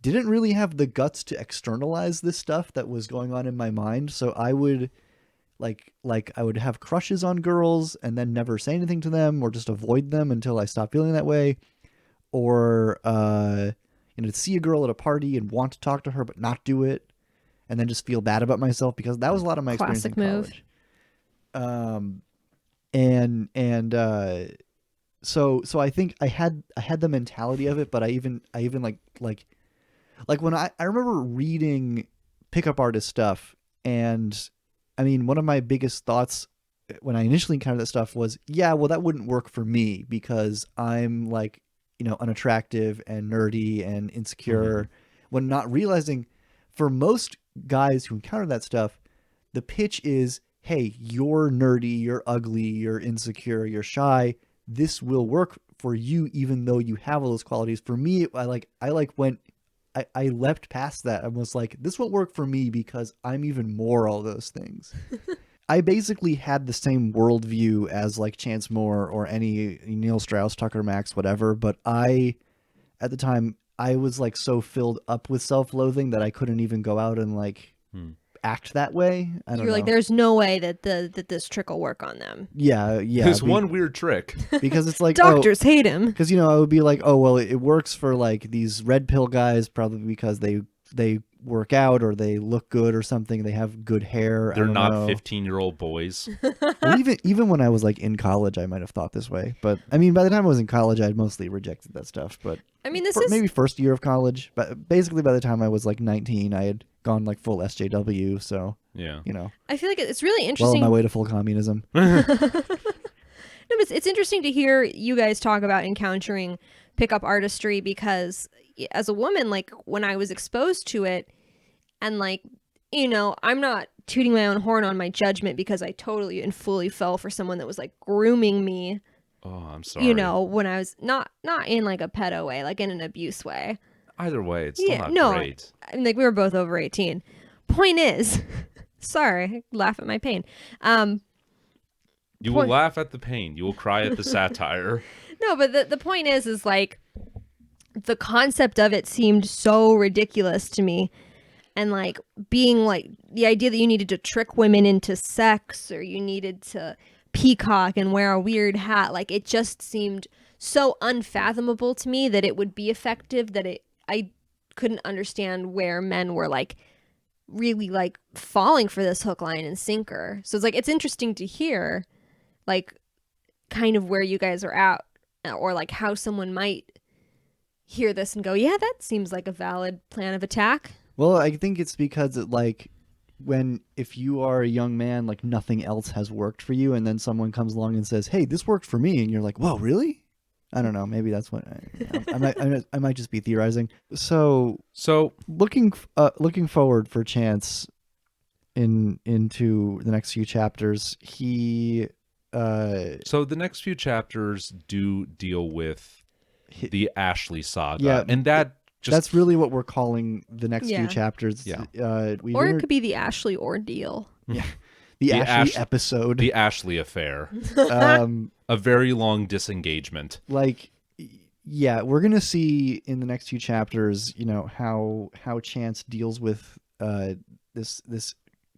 didn't really have the guts to externalize this stuff that was going on in my mind. So I would like I would have crushes on girls and then never say anything to them, or just avoid them until I stopped feeling that way, or to see a girl at a party and want to talk to her but not do it, and then just feel bad about myself, because that was a lot of my experience in Classic college. So I think I had the mentality of it, but I even like when I remember reading pickup artist stuff, and I mean, one of my biggest thoughts when I initially encountered that stuff was, yeah, well, that wouldn't work for me because I'm like, unattractive and nerdy and insecure, when not realizing for most guys who encounter that stuff, the pitch is, hey, you're nerdy, you're ugly, you're insecure, you're shy. This will work for you, even though you have all those qualities. For me, I leapt past that and was like, this won't work for me because I'm even more all those things. I basically had the same worldview as like Chance Moore or any Neil Strauss, Tucker Max, whatever. But at the time, I was like so filled up with self-loathing that I couldn't even go out and like act that way. I don't know. Like, there's no way that this trick will work on them. Yeah. There's one weird trick. Because it's like, Doctors hate him. Because, I would be like, oh, well, it works for like these red pill guys, probably because they work out or they look good or something. They have good hair. They're not know. 15-year-old boys. Well, even when I was like in college, I might have thought this way. But I mean, by the time I was in college, I'd mostly rejected that stuff. But I mean, maybe first year of college. But basically, by the time I was like 19, I had gone like full SJW. So yeah, I feel like it's really well interesting. on my way to full communism. No, but it's interesting to hear you guys talk about encountering pickup artistry, because as a woman, like when I was exposed to it, and like, I'm not tooting my own horn on my judgment, because I totally and fully fell for someone that was like grooming me. Oh, I'm sorry. When I was not in like a pedo way, like in an abuse way. Either way, it's still not great. I mean, like we were both over 18. Point is, sorry, laugh at my pain. You will laugh at the pain. You will cry at the satire. No, but the point is like the concept of it seemed so ridiculous to me. And like being like the idea that you needed to trick women into sex, or you needed to peacock and wear a weird hat, like it just seemed so unfathomable to me that it would be effective that I couldn't understand where men were like really like falling for this hook, line, and sinker. So it's like it's interesting to hear like kind of where you guys are at, or like how someone might hear this and go, yeah, that seems like a valid plan of attack. Well, I think it's because it, like, if you are a young man, like nothing else has worked for you, and then someone comes along and says, hey, this worked for me, and you're like, whoa, really? I don't know. Maybe that's what I might just be theorizing. So looking forward for Chance into the next few chapters, he so the next few chapters do deal with the Ashley saga, and that's really what we're calling the next few chapters. Yeah. Or it could be the Ashley ordeal. Yeah. The Ashley episode. The Ashley affair. A very long disengagement. Like, yeah, we're going to see in the next few chapters, you know, how Chance deals with this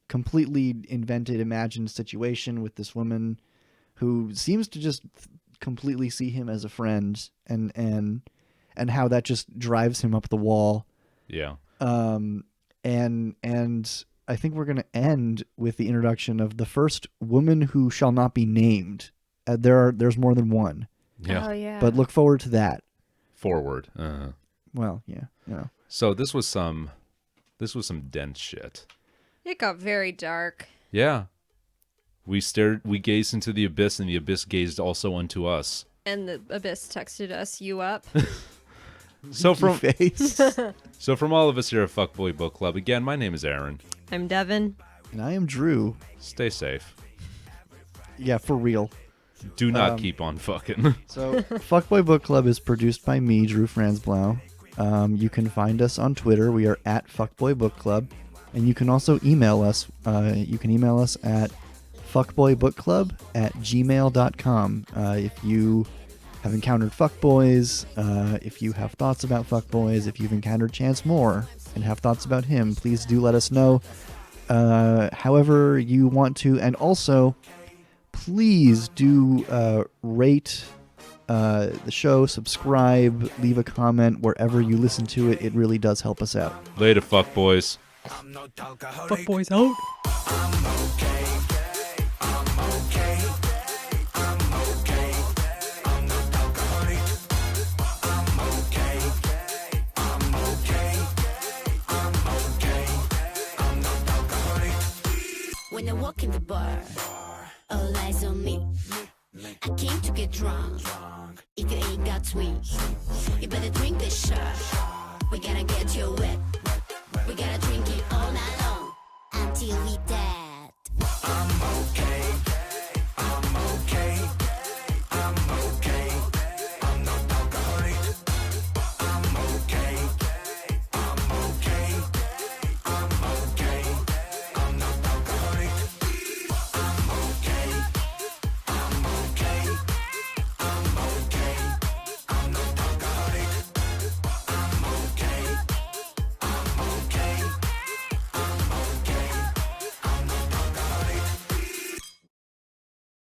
completely invented, imagined situation with this woman who seems to just completely see him as a friend, and how that just drives him up the wall. Yeah. And I think we're going to end with the introduction of the first woman who shall not be named. There's more than one. Yeah. Oh yeah. But look forward to that. Forward. Well, yeah. No. So this was some dense shit. It got very dark. Yeah. We gazed into the abyss, and the abyss gazed also unto us. And the abyss texted us, "You up?" So from face. So from all of us here at Fuckboy Book Club, again, my name is Aaron. I'm Devin. And I am Drew. Stay safe. Yeah, for real. Do not keep on fucking. So, Fuckboy Book Club is produced by me, Drew Franzblau. You can find us on Twitter. We are at Fuckboy Book Club. And you can also email us. You can email us at fuckboybookclub@gmail.com. If you have encountered fuckboys, if you have thoughts about fuckboys, if you've encountered Chance Moore and have thoughts about him, please do let us know. However you want to. And also, please do rate the show, subscribe, leave a comment wherever you listen to it. It really does help us out. Later, fuckboys. Fuckboys out. When I walk in the bar, all eyes on me. I came to get drunk. If you ain't got sweet, you better drink this shot. We gotta get you wet. We gotta drink it all night long until we dead.